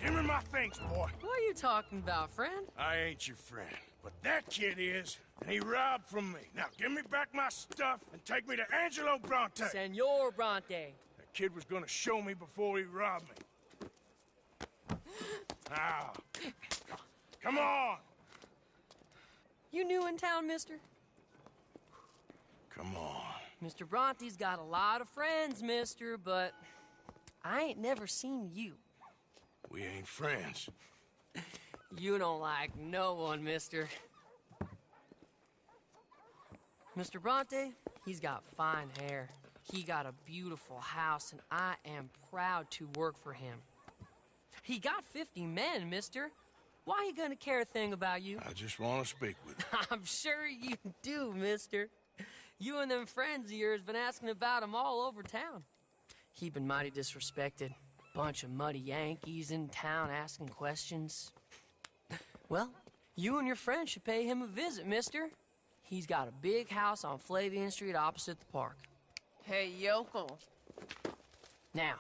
Give me my things, boy. What are you talking about, friend? I ain't your friend, but that kid is, and he robbed from me. Now give me back my stuff and take me to Angelo Bronte. Senor Bronte. That kid was gonna show me before he robbed me. Now, come on. You new in town, mister? Come on. Mr. Bronte's got a lot of friends, mister, but I ain't never seen you. We ain't friends. You don't like no one, mister. Mr. Bronte, he's got fine hair. He got a beautiful house, and I am proud to work for him. He got 50 men, mister. Why he gonna care a thing about you? I just want to speak with you. I'm sure you do, mister. You and them friends of yours been asking about him all over town. He been mighty disrespected. Bunch of muddy Yankees in town asking questions. Well, you and your friend should pay him a visit, mister. He's got a big house on Flavian Street opposite the park. Hey, yokel. Now,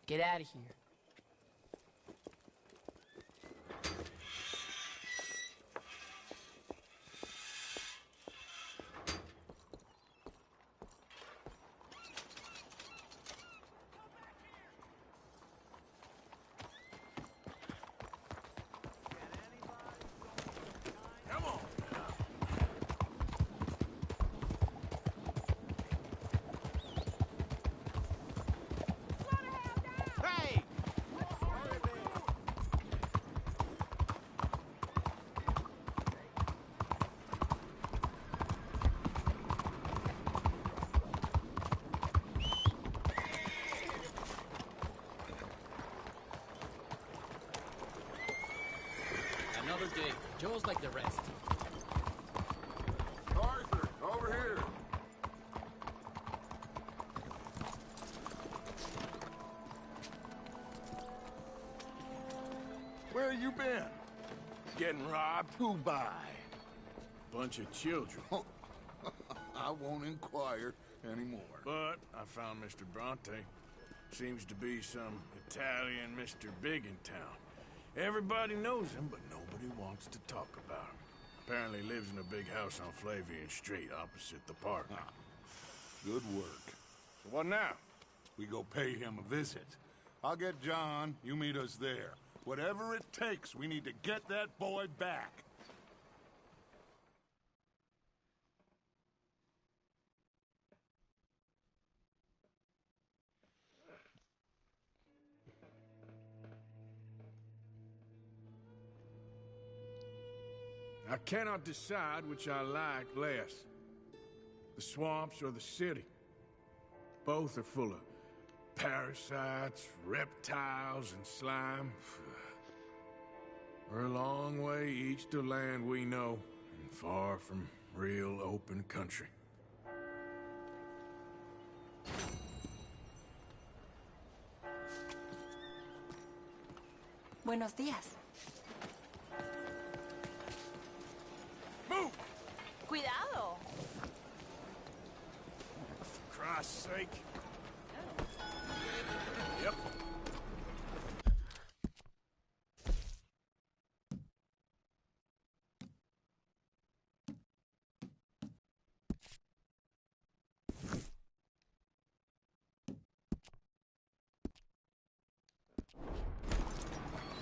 get out of here. Come on. Hey! Another day. Joe's like the rest. Arthur, over here. Where you been? Getting robbed? Who by? Bunch of children. I won't inquire anymore. But I found Mr. Bronte. Seems to be some Italian Mr. Big in town. Everybody knows him, but nobody wants to talk about him. Apparently lives in a big house on Flavian Street opposite the park. Good work. So what now? We go pay him a visit. I'll get John, you meet us there. Whatever it takes, we need to get that boy back. I cannot decide which I like less. The swamps or the city. Both are full of parasites, reptiles, and slime. We're a long way east to land we know, and far from real open country. Buenos días. Move! Cuidado. For Christ's sake. Yep.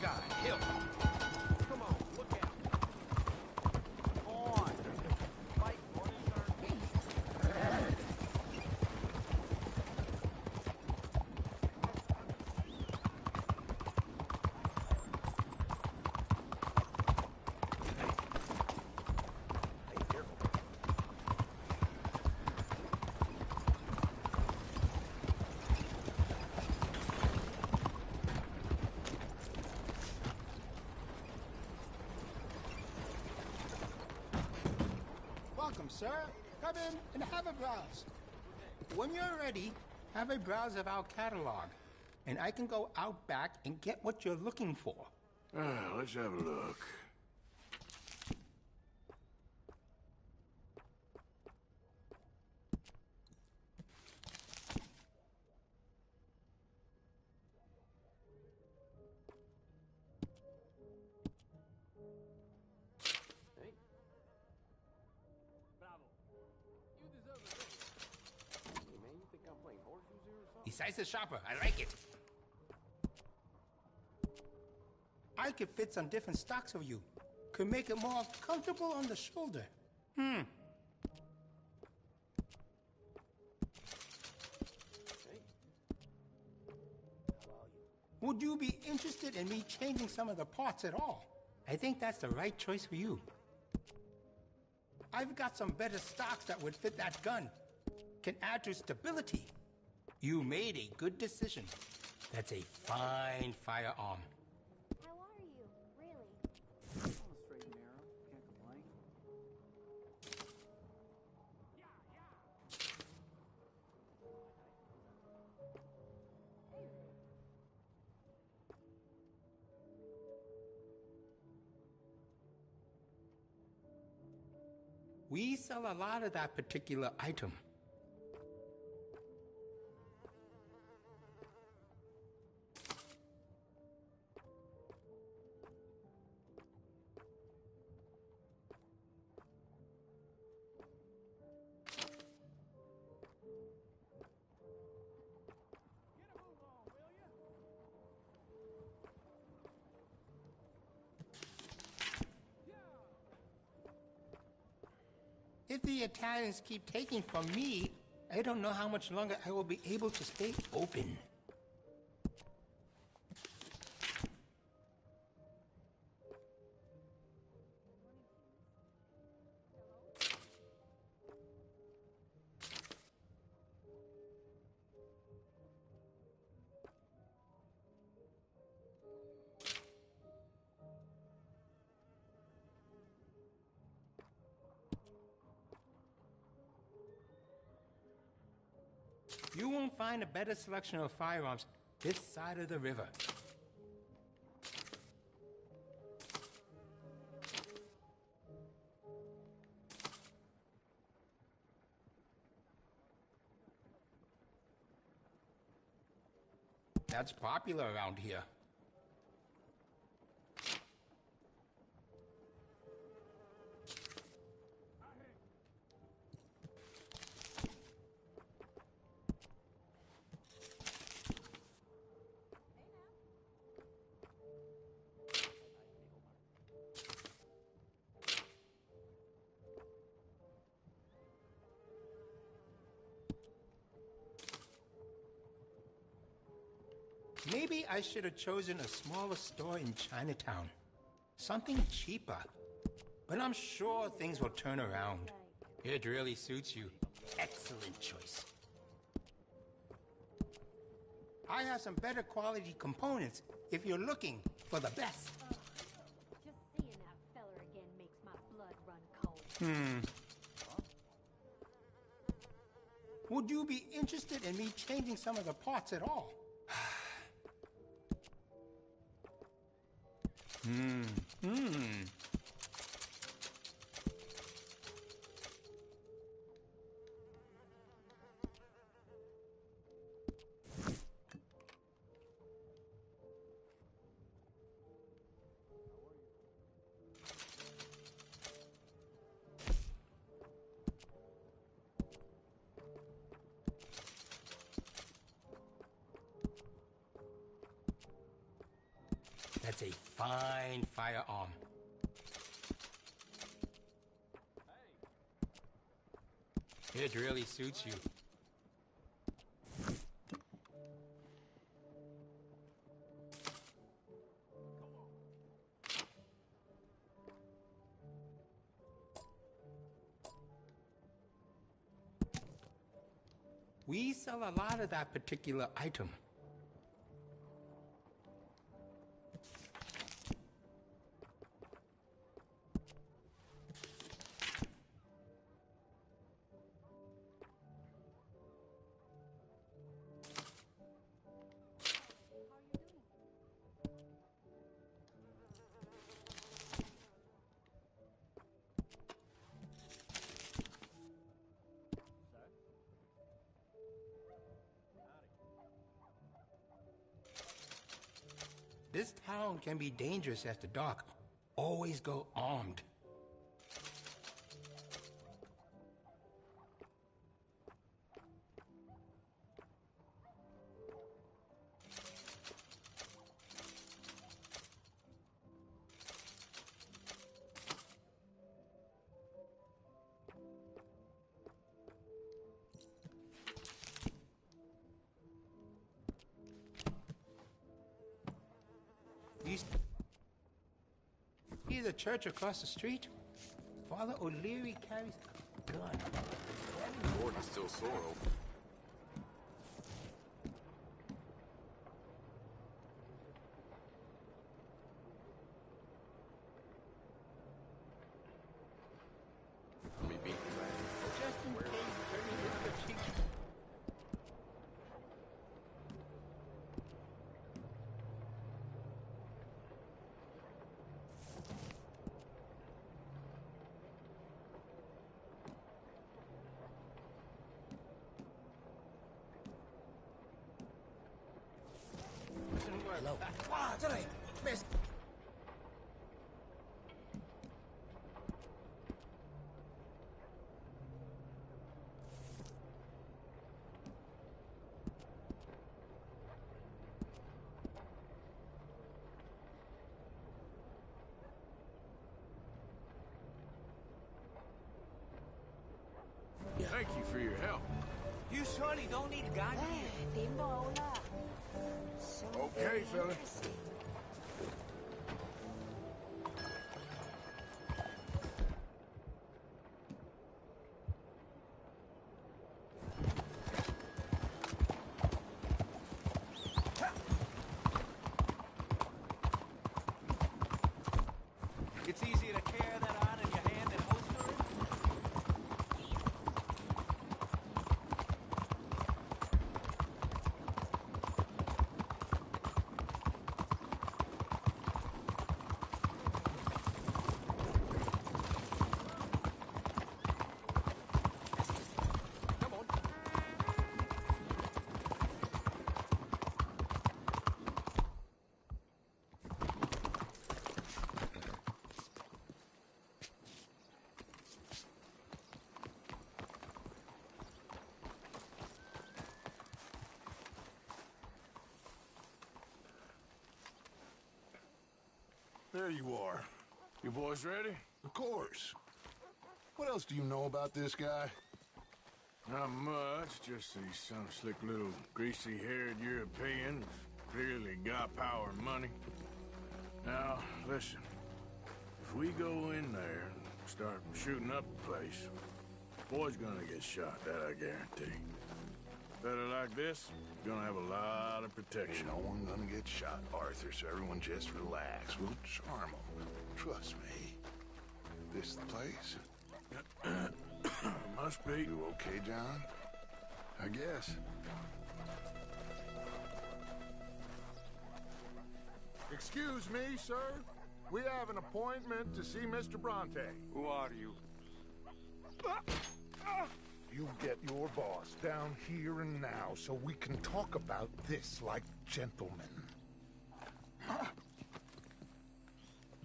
God, help. Come on, look out. On. Fight for our Hey, careful. Welcome, sir. Come in and have a browse. When you're ready, have a browse of our catalog, and I can go out back and get what you're looking for. Let's have a look. Besides the shopper, I like it. I could fit some different stocks for you. Could make it more comfortable on the shoulder. Would you be interested in me changing some of the parts at all? I think that's the right choice for you. I've got some better stocks that would fit that gun. Can add to stability. You made a good decision. That's a fine firearm. How are you, really? Straight and narrow. Can't complain. We sell a lot of that particular item. If the Italians keep taking from me, I don't know how much longer I will be able to stay open. You won't find a better selection of firearms this side of the river. That's popular around here. Maybe I should have chosen a smaller store in Chinatown. Something cheaper. But I'm sure things will turn around. It really suits you. Excellent choice. I have some better quality components if you're looking for the best. Just seeing that feller again makes my blood run cold. Would you be interested in me changing some of the parts at all? That's a fine firearm. It really suits you. We sell a lot of that particular item. This town can be dangerous after dark. Always go armed. See the church across the street? Father O'Leary carries a gun. Gordon's still sore open. Let me beat you, man. Just in case every little cheek. Hello. Wow, today, miss. Thank you for your help. You surely don't need a gun here. Okay, fella. It's easier to carry that on in your hand than holster it. There you are. You boys ready? Of course. What else do you know about this guy? Not much, just that he's some slick little greasy-haired European who's clearly got power and money. Now, listen. If we go in there and start shooting up the place, the boy's gonna get shot, that I guarantee. Better like this, gonna have a lot of protection. Ain't no one gonna get shot, Arthur, so everyone just relax. We'll charm them. Trust me. This the place? Must be. You okay, John? I guess. Excuse me, sir. We have an appointment to see Mr. Bronte. Who are you? You get your boss down here and now so we can talk about this like gentlemen.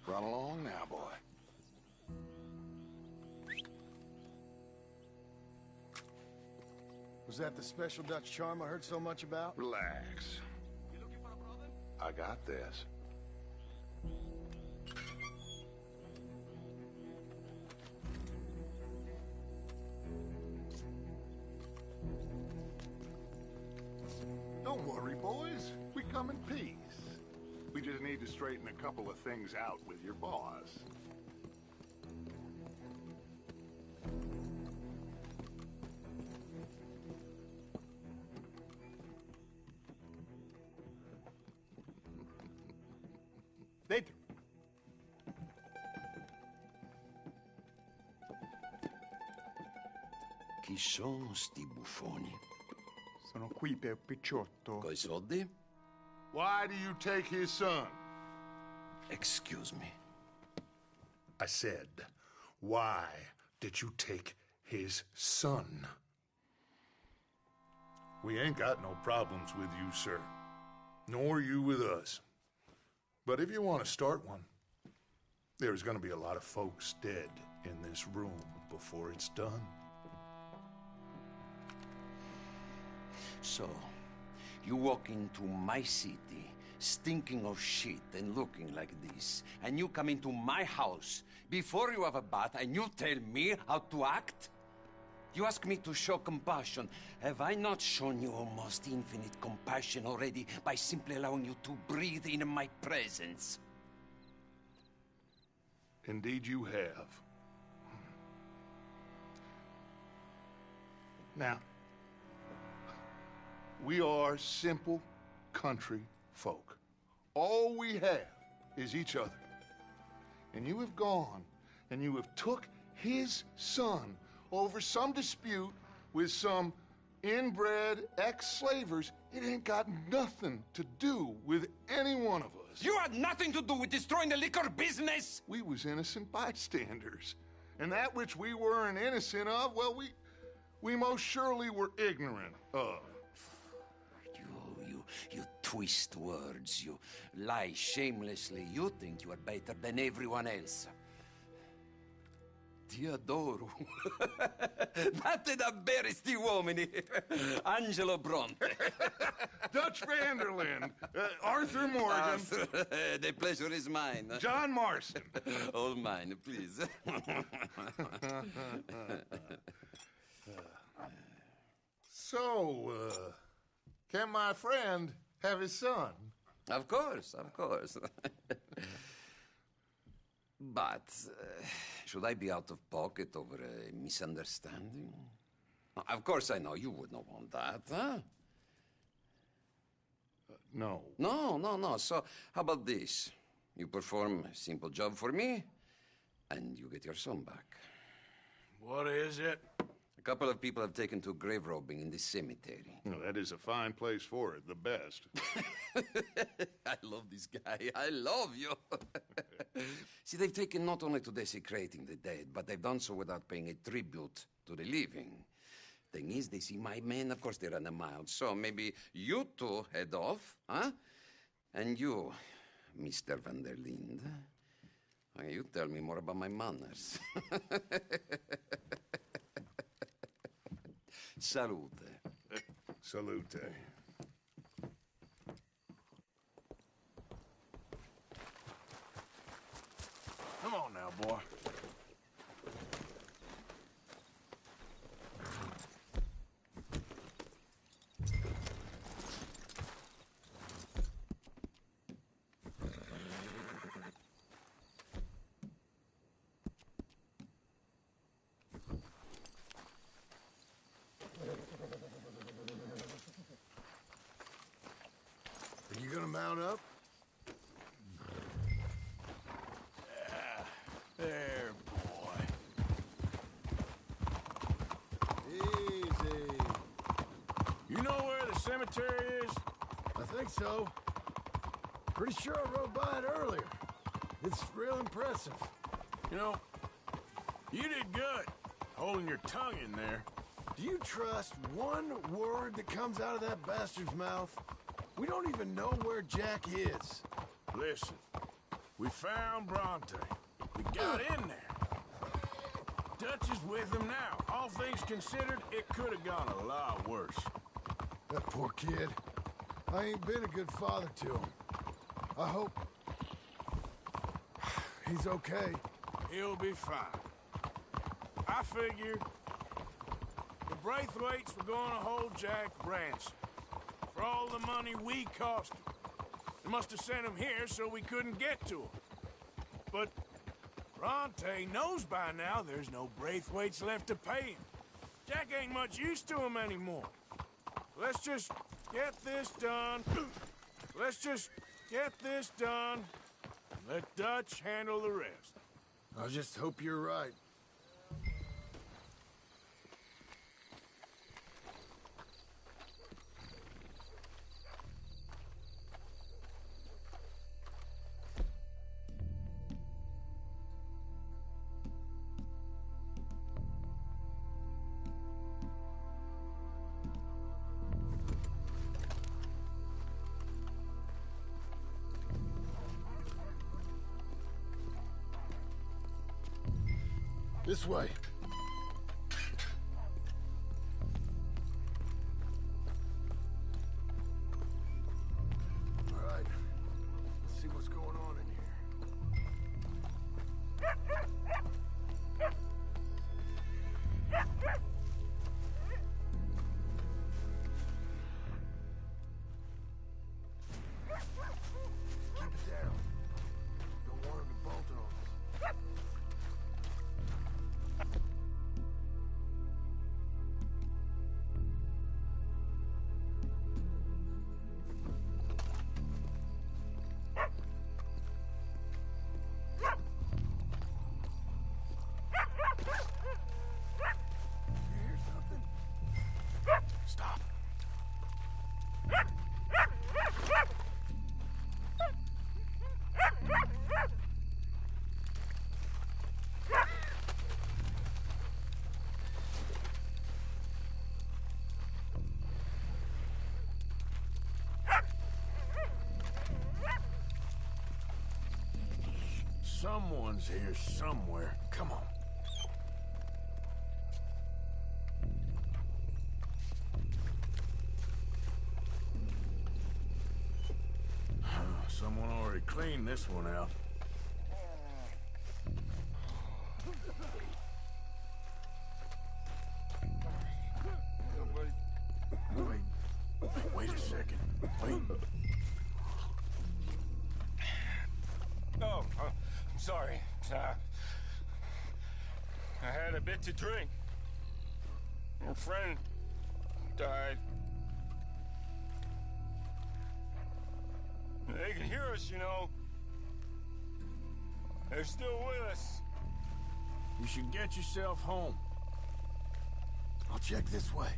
Run along now, boy. Was that the special Dutch charm I heard so much about? Relax. I got this. Don't worry, boys. We come in peace. We just need to straighten a couple of things out with your boss. Dentro. Chi sono sti buffoni? Sono qui per Picciotto. Coi soldi? Why do you take his son? Excuse me. I said, why did you take his son? We ain't got no problems with you, sir. Nor you with us. But if you want to start one, there's gonna be a lot of folks dead in this room before it's done. So, you walk into my city, stinking of shit and looking like this, and you come into my house before you have a bath and you tell me how to act? You ask me to show compassion. Have I not shown you almost infinite compassion already by simply allowing you to breathe in my presence? Indeed you have. Now, we are simple country folk. All we have is each other. And you have gone and you have took his son over some dispute with some inbred ex-slavers. It ain't got nothing to do with any one of us. You had nothing to do with destroying the liquor business! We was innocent bystanders. And that which we weren't innocent of, well, we most surely were ignorant of. You twist words, you lie shamelessly. You think you are better than everyone else. Ti adoro. Date davvero sti uomini. Angelo Bronte. Dutch Vanderland. Arthur Morgan. Arthur, the pleasure is mine. John Marston. All mine, please. So, can my friend have his son? Of course, of course. But should I be out of pocket over a misunderstanding? Of course I know you would not want that, huh? No. No. So, how about this? You perform a simple job for me, and you get your son back. What is it? A couple of people have taken to grave robbing in this cemetery. Well, that is a fine place for it, the best. I love this guy. I love you. See, they've taken not only to desecrating the dead, but they've done so without paying a tribute to the living. Thing is, they see my men, of course they run a mile. So maybe you two head off, huh? And you, Mr. Van der Linde, you tell me more about my manners. Salute. Salute. Come on now, boy. Are you gonna mount up? There, boy. Easy. You know where the cemetery is? I think so. Pretty sure I rode by it earlier. It's real impressive. You know, you did good, holding your tongue in there. Do you trust one word that comes out of that bastard's mouth? We don't even know where Jack is. Listen, we found Bronte. We got in there. Dutch is with him now. All things considered, it could have gone a lot worse. That poor kid. I ain't been a good father to him. I hope he's okay. He'll be fine. I figured the Braithwaites were going to hold Jack ransom for all the money we cost him. They must have sent him here so we couldn't get to him. But Bronte knows by now there's no Braithwaites left to pay him. Jack ain't much use to him anymore. Let's just get this done. Let's just get this done and let Dutch handle the rest. I just hope you're right. This way. All right. Let's see what's going on in here. Keep it down. Don't want him to bolt on us. Someone's here somewhere. Come on. Someone already cleaned this one out. Wait a second. Wait. Oh, I'm sorry. I had a bit to drink. Your friend died. They can hear us, you know. They're still with us. You should get yourself home. I'll check this way.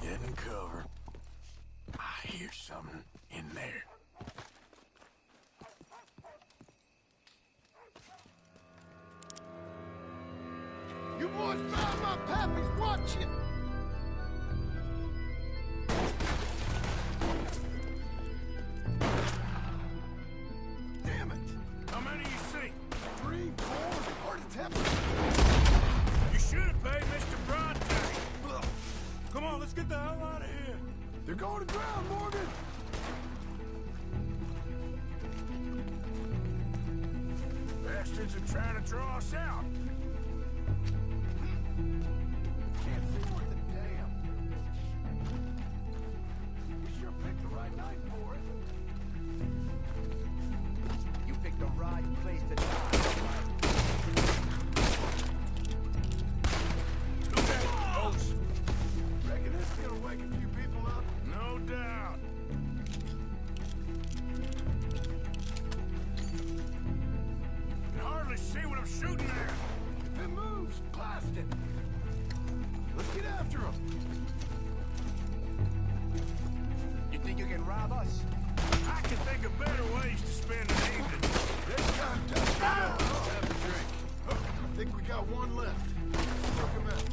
Getting cover. I hear something in there. You boys found my pappy's watching! Damn it! How many you see? 3, 4, hard to tell. You should have paid Mr. Bronte. Come on, let's get the hell out of here. They're going to ground, Morgan! Bastards are trying to draw us out. Can't see worth a damn. We sure picked the right night for it. You picked the right place to die. Look at it, folks. Reckon this is gonna wake a few people up? No doubt. Can hardly see what I'm shooting at. If it moves, blast it! Let's get after him! You think you can rob us? I can think of better ways to spend an evening. This time, have a drink. I think we got one left. Smoke him out.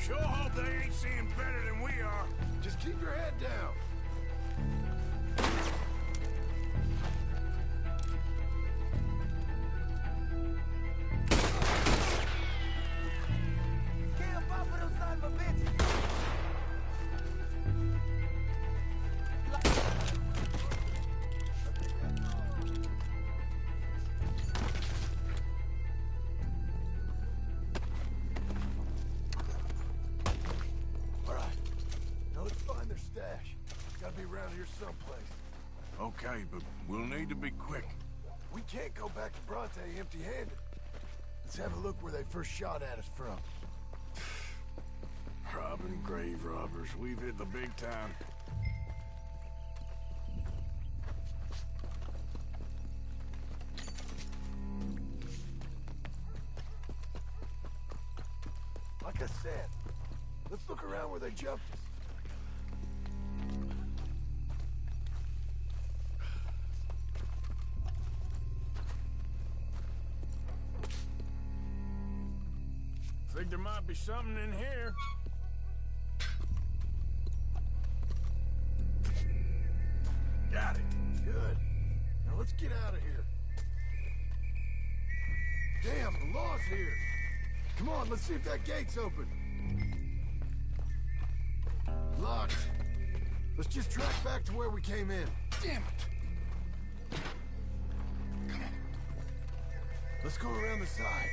Sure hope they ain't seeing better than we are. Just keep your head down. Gotta be around here someplace. Okay, but we'll need to be quick. We can't go back to Bronte empty-handed. Let's have a look where they first shot at us from. Robbing grave robbers. We've hit the big time. Like I said, let's look around where they jumped us. Think there might be something in here. Got it. Good. Now let's get out of here. Damn, the law's here. Come on, let's see if that gate's open. Locked. Let's just track back to where we came in. Damn it. Come on. Let's go around the side.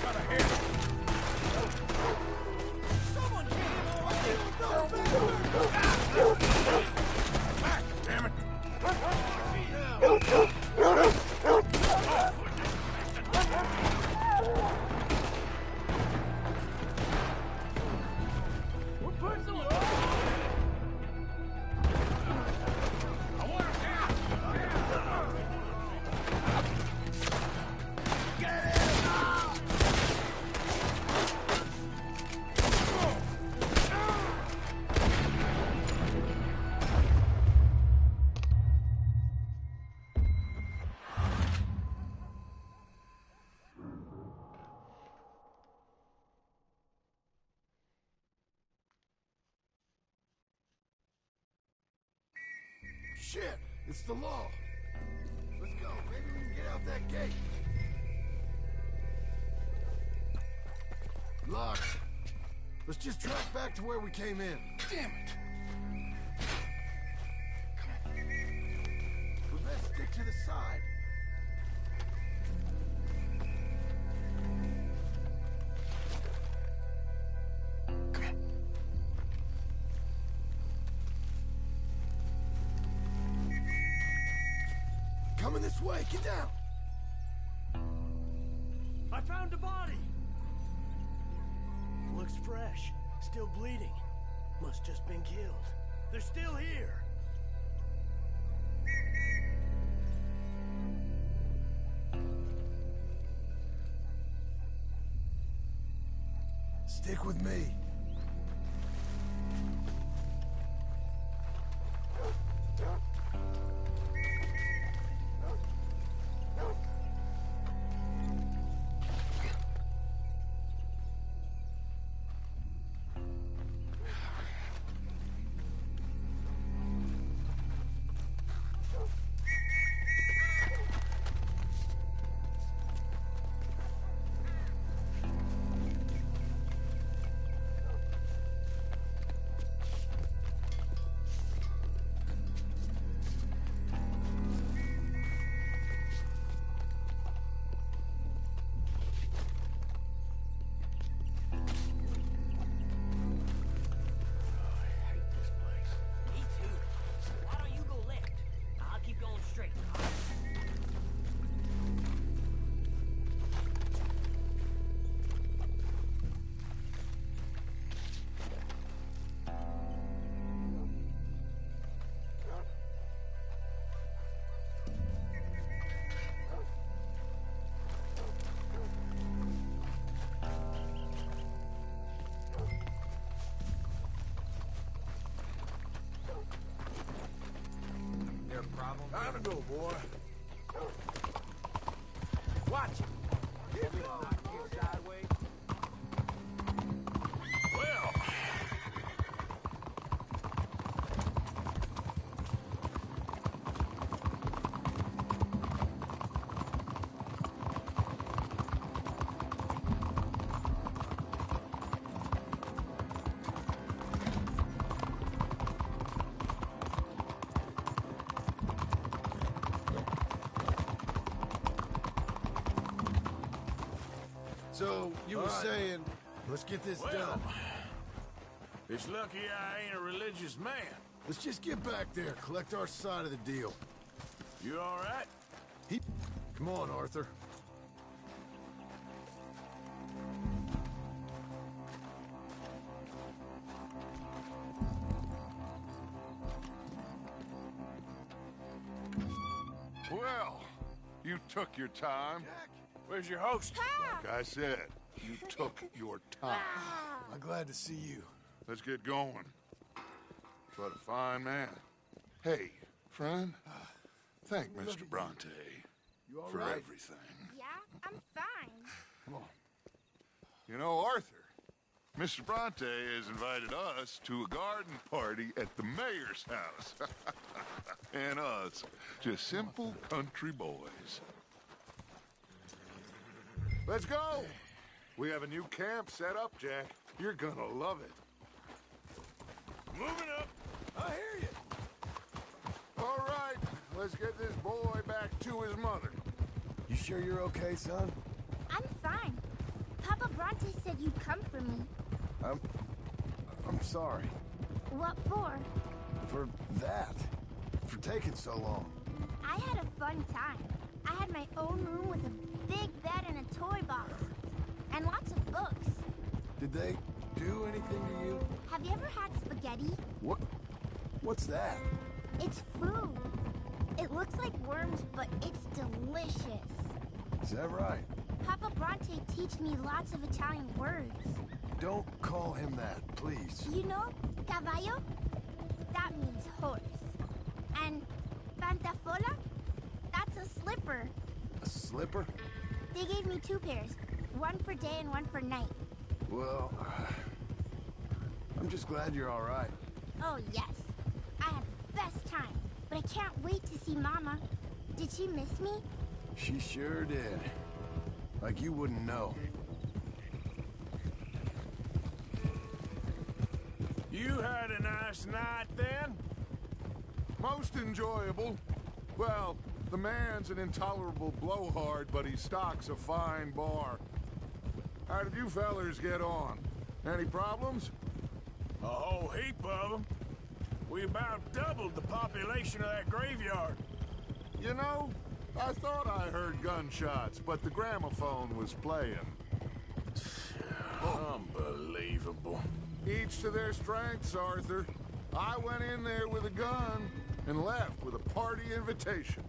Got a hair. Back, damn it! We're pushing you. I want him down. Get him! Shit, it's the law. Let's go. Maybe we can get out that gate. Locked. Let's just track back to where we came in. Damn it! We best stick to the side. Coming this way, get down! I found a body! Looks fresh. Still bleeding. Must just been killed. They're still here! Stick with me. Time to go, boy. Watch it. Keep going. Knock you sideways. Well, So, you were right. saying, let's get this done. It's lucky I ain't a religious man. Let's just get back there, collect our side of the deal. You all right? Come on, Arthur. Well, you took your time. Where's your host? Like I said, you took your time. I'm glad to see you. Let's get going. What a fine man. Hey, friend, thank Mr. Bronte You all for right? everything. Yeah, I'm fine. Come on. You know, Arthur, Mr. Bronte has invited us to a garden party at the mayor's house. And us, just simple country boys. Let's go! We have a new camp set up, Jack. You're gonna love it. Moving up. I hear you. All right, let's get this boy back to his mother. You sure you're okay, son? I'm fine. Papa Bronte said you'd come for me. I'm sorry. What for? For that. For taking so long. I had a fun time. I had my own room with a big bed and a toy box. And lots of books. Did they do anything to you? Have you ever had spaghetti? What's that? It's food. It looks like worms, but it's delicious. Is that right? Papa Bronte teach me lots of Italian words. Don't call him that, please. You know, caballo? That means horse. And pantafola? That's a slipper. A slipper? They gave me 2 pairs. One for day and one for night. Well, I'm just glad you're all right. Oh, yes. I had the best time. But I can't wait to see Mama. Did she miss me? She sure did. Like you wouldn't know. You had a nice night then? Most enjoyable. Well, the man's an intolerable blowhard, but he stocks a fine bar. How did you fellers get on? Any problems? A whole heap of them. We about doubled the population of that graveyard. You know, I thought I heard gunshots, but the gramophone was playing. Unbelievable. Each to their strengths, Arthur. I went in there with a gun and left with a party invitation.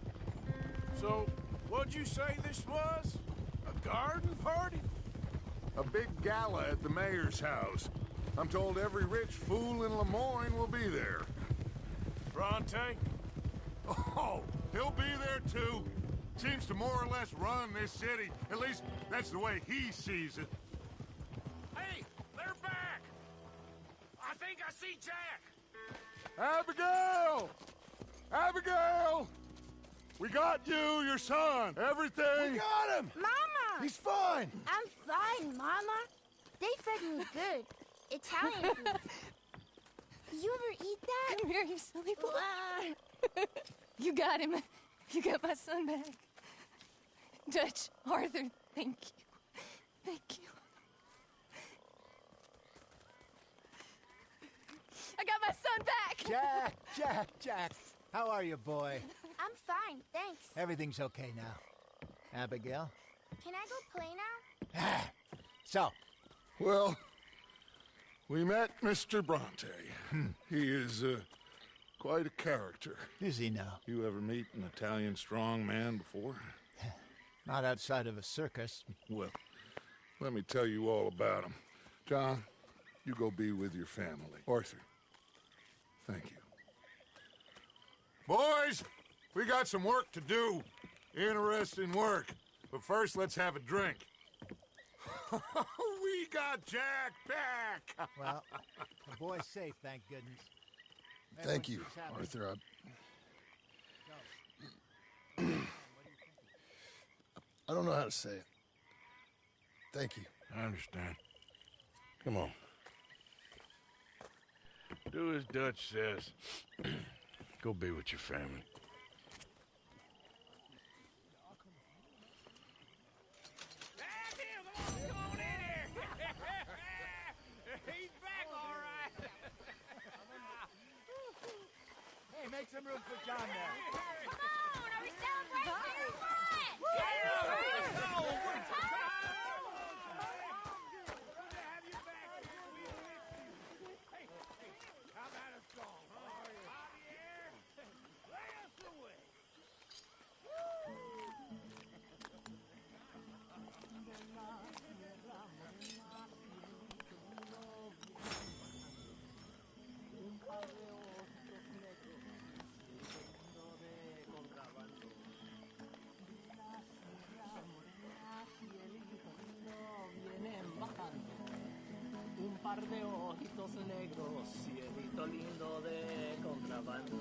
So, what'd you say this was? A garden party? A big gala at the mayor's house. I'm told every rich fool in Lemoyne will be there. Bronte? Oh, he'll be there too. Seems to more or less run this city. At least, that's the way he sees it. Hey, they're back! I think I see Jack! Abigail! Abigail! We got you, your son, everything! We got him! Mama! He's fine! I'm fine, Mama. They fed me good. Italian food. You ever eat that? Come here, you silly boy. You got him. You got my son back. Dutch, Arthur, thank you. Thank you. I got my son back! Jack. How are you, boy? I'm fine, thanks. Everything's okay now. Abigail? Can I go play now? So? Well, we met Mr. Bronte. He is quite a character. Is he now? You ever meet an Italian strong man before? Not outside of a circus. Well, let me tell you all about him. John, you go be with your family. Arthur, thank you. Boys, we got some work to do. Interesting work. But first, let's have a drink. We got Jack back! Well, the boy's safe, thank goodness. Thank you, Arthur. I don't know how to say it. Thank you. I understand. Come on. Do as Dutch says. Go be with your family. He's back, all right. Hey, make some room for John there. Come on, are we celebrating or what? How about a song, huh? Javier, lay us away. Un par de ojitos negros, cielito lindo de contrabando.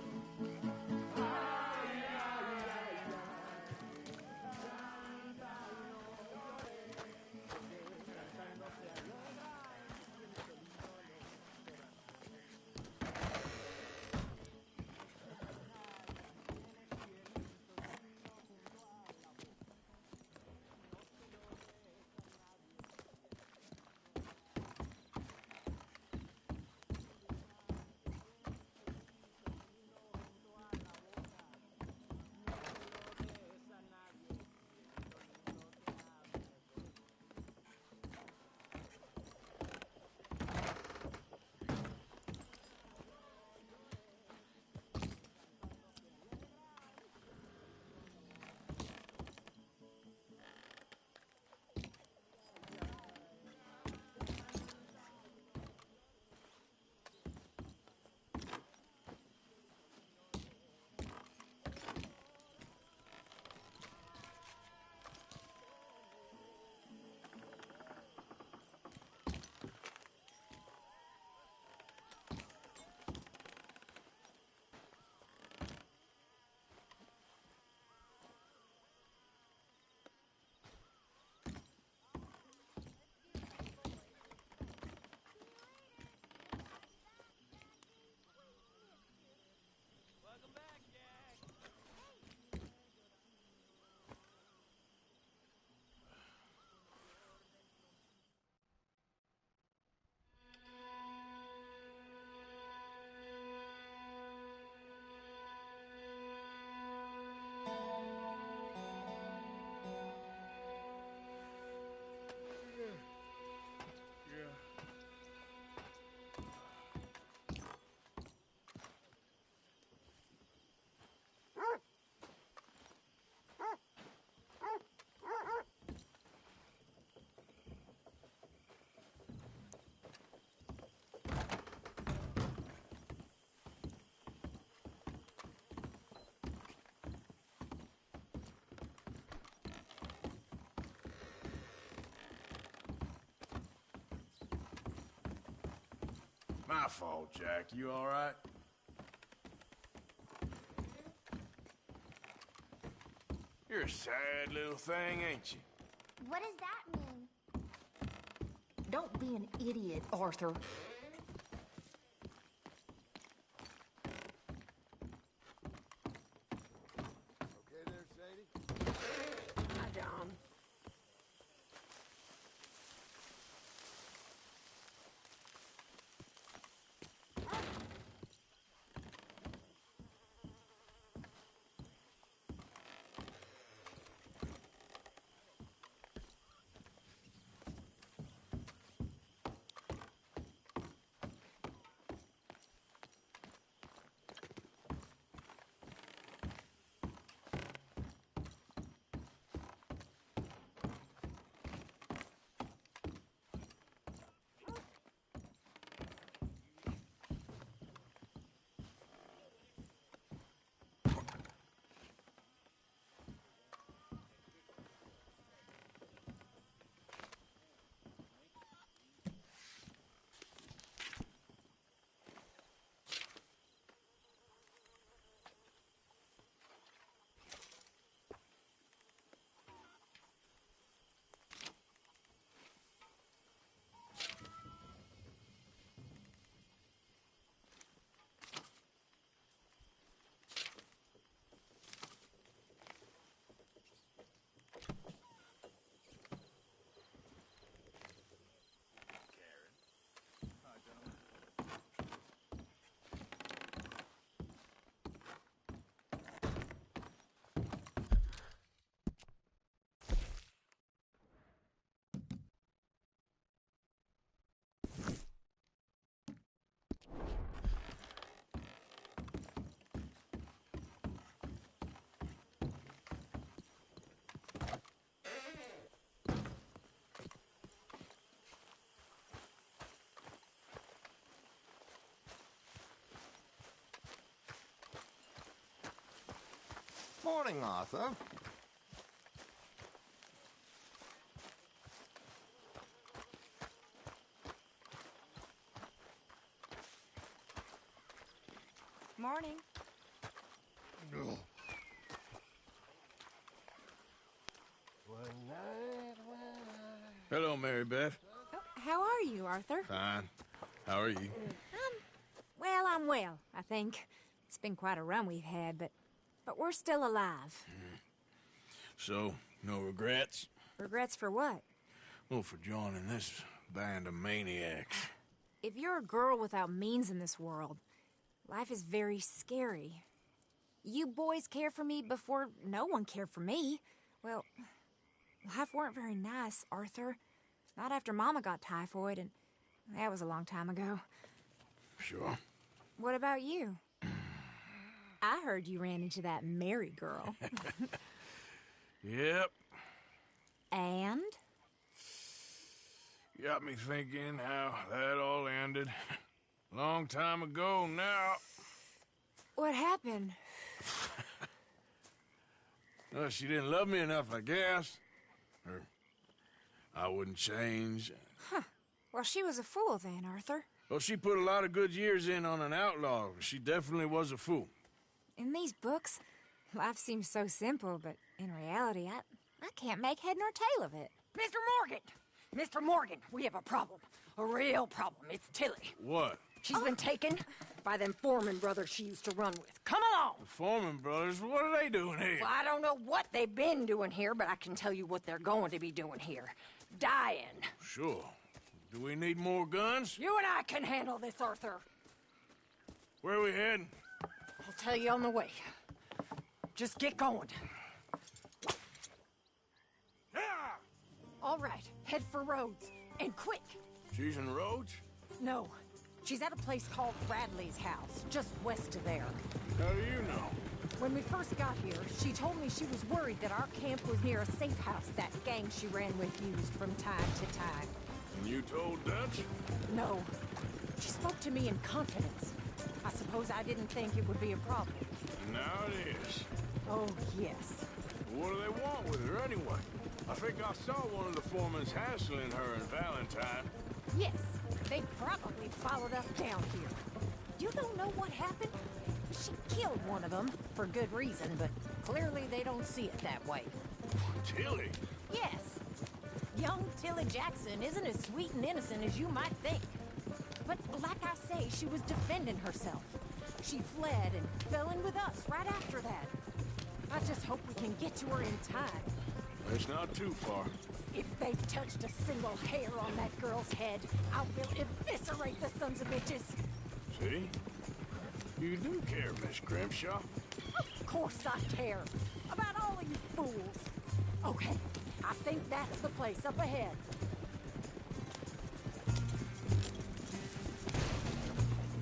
My fault, Jack. You all right? You're a sad little thing, ain't you? What does that mean? Don't be an idiot, Arthur. Okay there, Sadie? Hi, John. Morning, Arthur. Morning. Hello, Mary Beth. Oh, how are you, Arthur? Fine. How are you? Well, I'm well, I think. It's been quite a run we've had, but we're still alive. So, no regrets? Regrets for what? Well, for joining this band of maniacs. If you're a girl without means in this world, life is very scary. You boys cared for me before no one cared for me. Well, life weren't very nice, Arthur. Not after Mama got typhoid, and that was a long time ago. Sure. What about you? I heard you ran into that Mary girl. Yep. And? Got me thinking how that all ended. Long time ago now. What happened? Well, she didn't love me enough, I guess. Or I wouldn't change. Huh. Well, she was a fool then, Arthur. Well, she put a lot of good years in on an outlaw. She definitely was a fool. In these books, life seems so simple, but in reality, I can't make head nor tail of it. Mr. Morgan! Mr. Morgan, we have a problem. A real problem. It's Tilly. What? She's been taken by them Foreman brothers she used to run with. Come along! The Foreman brothers? What are they doing here? Well, I don't know what they've been doing here, but I can tell you what they're going to be doing here. Dying. Sure. Do we need more guns? You and I can handle this, Arthur. Where are we heading? I'll tell you on the way. Just get going. All right, head for Rhodes, and quick. She's in Rhodes? No, she's at a place called Bradley's house, just west of there. How do you know? When we first got here, she told me she was worried that our camp was near a safe house that gang she ran with used from time to time. And you told Dutch? No. She spoke to me in confidence. I suppose I didn't think it would be a problem. And now it is. Oh, yes. What do they want with her anyway? I think I saw one of the foremans hassling her and Valentine. Yes. They probably followed us down here. You don't know what happened? She killed one of them, for good reason, but clearly they don't see it that way. Tilly? Yes. Young Tilly Jackson isn't as sweet and innocent as you might think. But like I say, she was defending herself. She fled and fell in with us right after that. I just hope we can get to her in time. It's not too far. If they've touched a single hair on that girl's head, I will eviscerate the sons of bitches. See? You do care, Miss Grimshaw. Of course I care. About all of you fools. Okay, I think that's the place up ahead.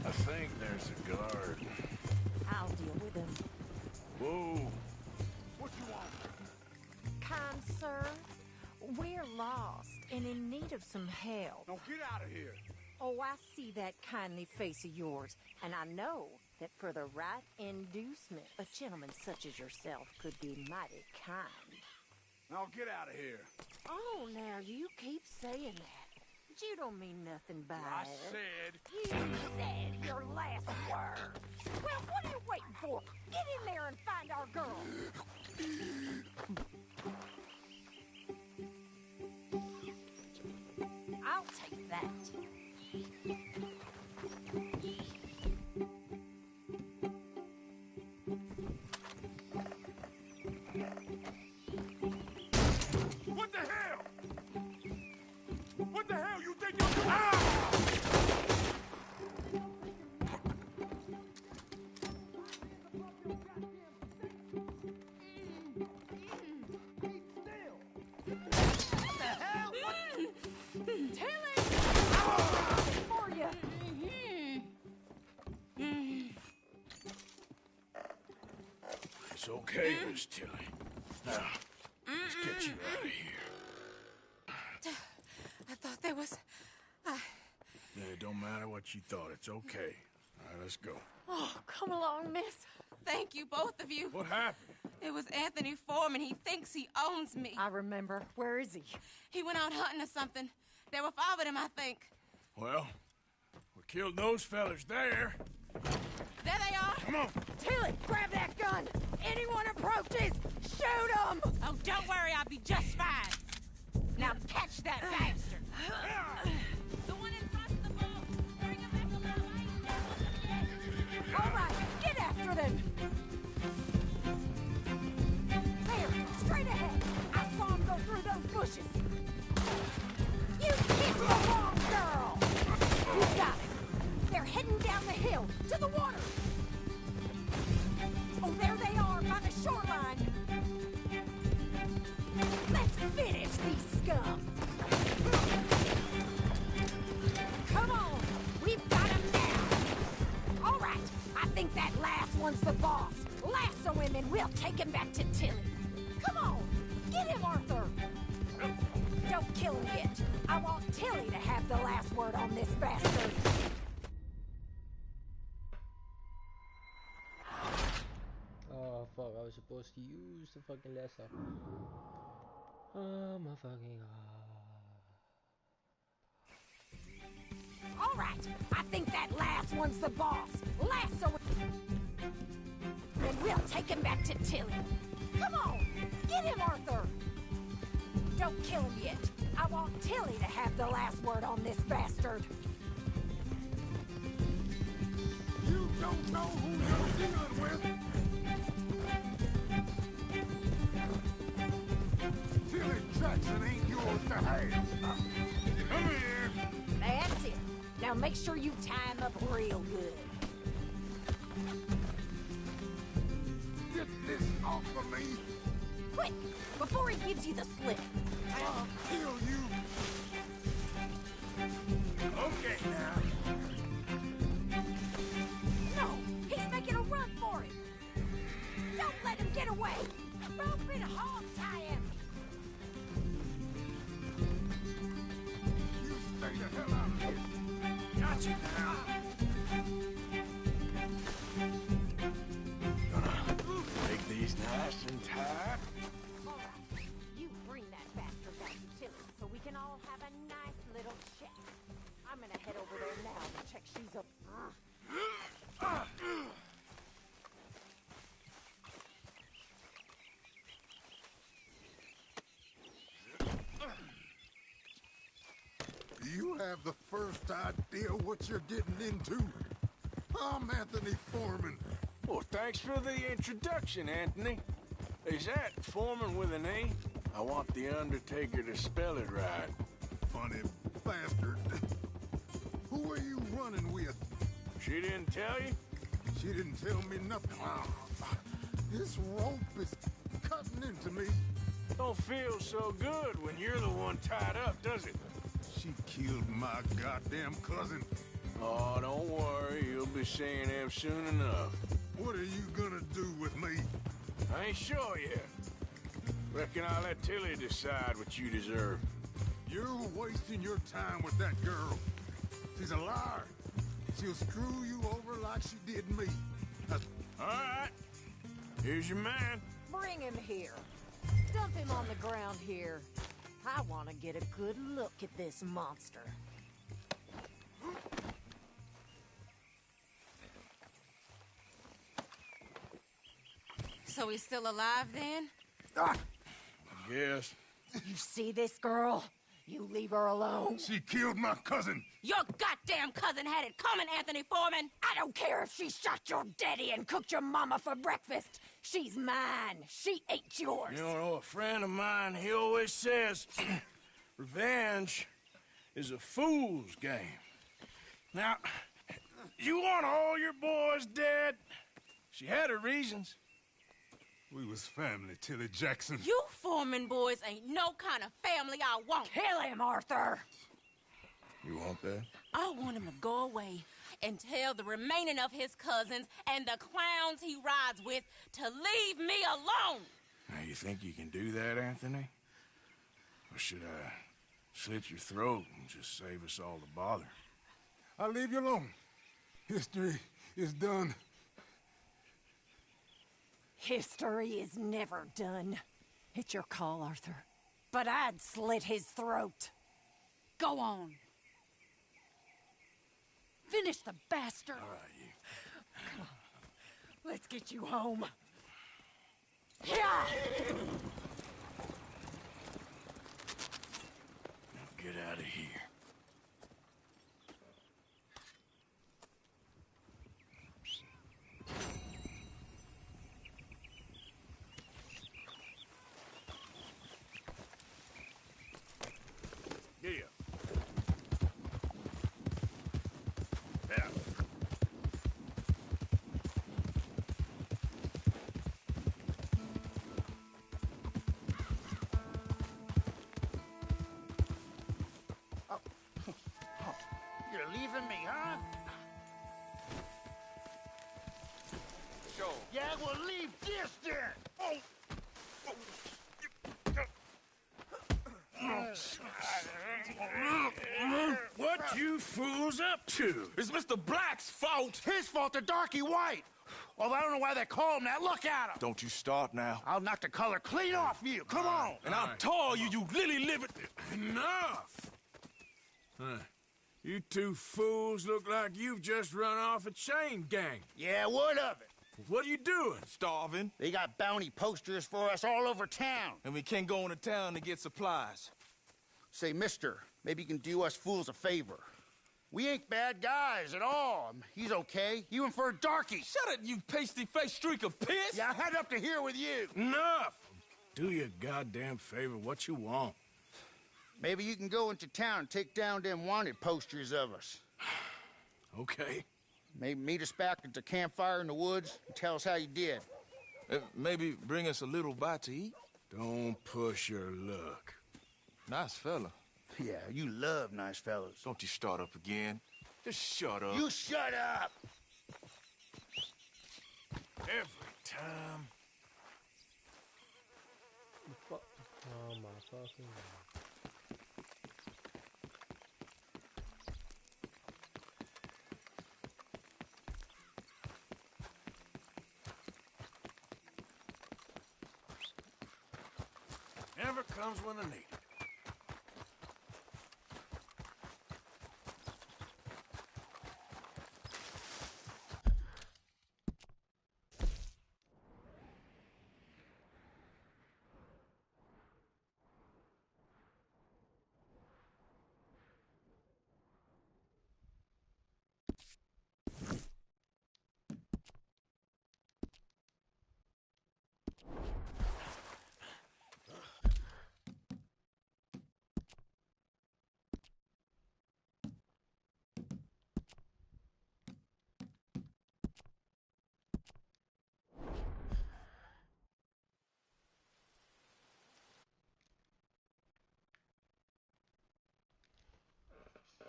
I think there's a guard. I'll deal with him. Whoa. What you want? Kind sir, we're lost and in need of some help. Now get out of here. Oh, I see that kindly face of yours, and I know that for the right inducement, a gentleman such as yourself could be mighty kind. Now get out of here. Oh, now you keep saying that. But you don't mean nothing by I it. said... You said your last word. Well, what are you waiting for? Get in there and find our girl. I'll take that. What the hell? What the hell you think you're doing? Ah! It's okay, Miss Tilly. Now, let's get you out of here. I thought there was... Yeah, it don't matter what you thought. It's okay. All right, let's go. Oh, come along, miss. Thank you, both of you. What happened? It was Anthony Foreman. He thinks he owns me. I remember. Where is he? He went out hunting or something. There were 5 of them, I think. Well, we killed those fellas there. There they are. Come on. Tilly, grab that gun. Anyone approaches, shoot them. Oh, don't worry. I'll be just fine. Now catch that bastard. The one in front of the boat. Bring him back alive. All right, get after them. There, straight ahead. I saw him go through those bushes. You picked the wrong girl. You got it. They're heading down the hill to the water. Oh, there they are by the shoreline. Let's finish these scum. Come on, we've got him now. All right, I think that last one's the boss. Lasso him and we'll take him back to Tilly. Come on, get him, Arthur. Don't kill him yet. I want Tilly to have the last word on this bastard. Oh fuck, I was supposed to use the fucking lasso. Oh my fucking god. All right, I think that last one's the boss. Lasso him. Then we'll take him back to Tilly. Come on, get him, Arthur. Don't kill him yet. I want Tilly to have the last word on this bastard. You don't know who you're dealing with. Tilly Jackson ain't yours to have. Come here. That's it. Now make sure you tie him up real good. Get this off of me. Quick, before he gives you the slip. I'll kill you. Okay, now. No, he's making a run for it. Don't let him get away. Rope and hog tie him. You stay the hell out of here. Gotcha now. Gonna make these nice and tight. All right, you bring that bastard back to Tilly so we can all have a nice little chat. I'm gonna head over have the first idea what you're getting into? I'm Anthony Foreman. Well, thanks for the introduction, Anthony. Is that Foreman with an E? I want the Undertaker to spell it right. Funny bastard. Who are you running with? She didn't tell you? She didn't tell me nothing. This rope is cutting into me. Don't feel so good when you're the one tied up, does it? She killed my goddamn cousin. Oh, don't worry. You'll be seeing him soon enough. What are you gonna do with me? I ain't sure yet. Reckon I'll let Tilly decide what you deserve. You're wasting your time with that girl. She's a liar. She'll screw you over like she did me. All right. Here's your man. Bring him here. Dump him on the ground here. I want to get a good look at this monster. So he's still alive then? Yes. You see this girl? You leave her alone. She killed my cousin. Your goddamn cousin had it coming, Anthony Foreman! I don't care if she shot your daddy and cooked your mama for breakfast. She's mine. She ate yours. You know, a friend of mine, he always says, revenge is a fool's game. Now, you want all your boys dead? She had her reasons. We was family, Tilly Jackson. You Foreman boys ain't no kind of family I want. Kill him, Arthur! You want that? I want him to go away and tell the remaining of his cousins and the clowns he rides with to leave me alone. Now, you think you can do that, Anthony? Or should I slit your throat and just save us all the bother? I'll leave you alone. History is done. History is never done. It's your call, Arthur. But I'd slit his throat. Go on. Finish the bastard. All right, you. Come on. Let's get you home. Yeah! Now get out of here. Yeah. Yeah. You're leaving me, huh? Sure. Yeah, well, leave this then. Oh. What you fools up to? It's Mr. Black's fault. His fault, the darky white. Well, I don't know why they call him that. Look at him. Don't you start now. I'll knock the color clean off you. Come on. And I'll tell you, you lily-livered... Enough! Huh. You two fools look like you've just run off a chain gang. Yeah, what of it? What are you doing? Starving. They got bounty posters for us all over town. And we can't go into town to get supplies. Say, mister, maybe you can do us fools a favor. We ain't bad guys at all. He's okay. Even for a darky. Shut it, you pasty-faced streak of piss! Yeah, I had up to here with you. Enough! Do you a goddamn favor. What you want? Maybe you can go into town and take down them wanted posters of us. Okay. Maybe meet us back at the campfire in the woods and tell us how you did. Maybe bring us a little bite to eat? Don't push your luck. Nice fella. Yeah, you love nice fellas. Don't you start up again. Just shut up. You shut up! Every time. Oh my fucking God. Never comes when I need it.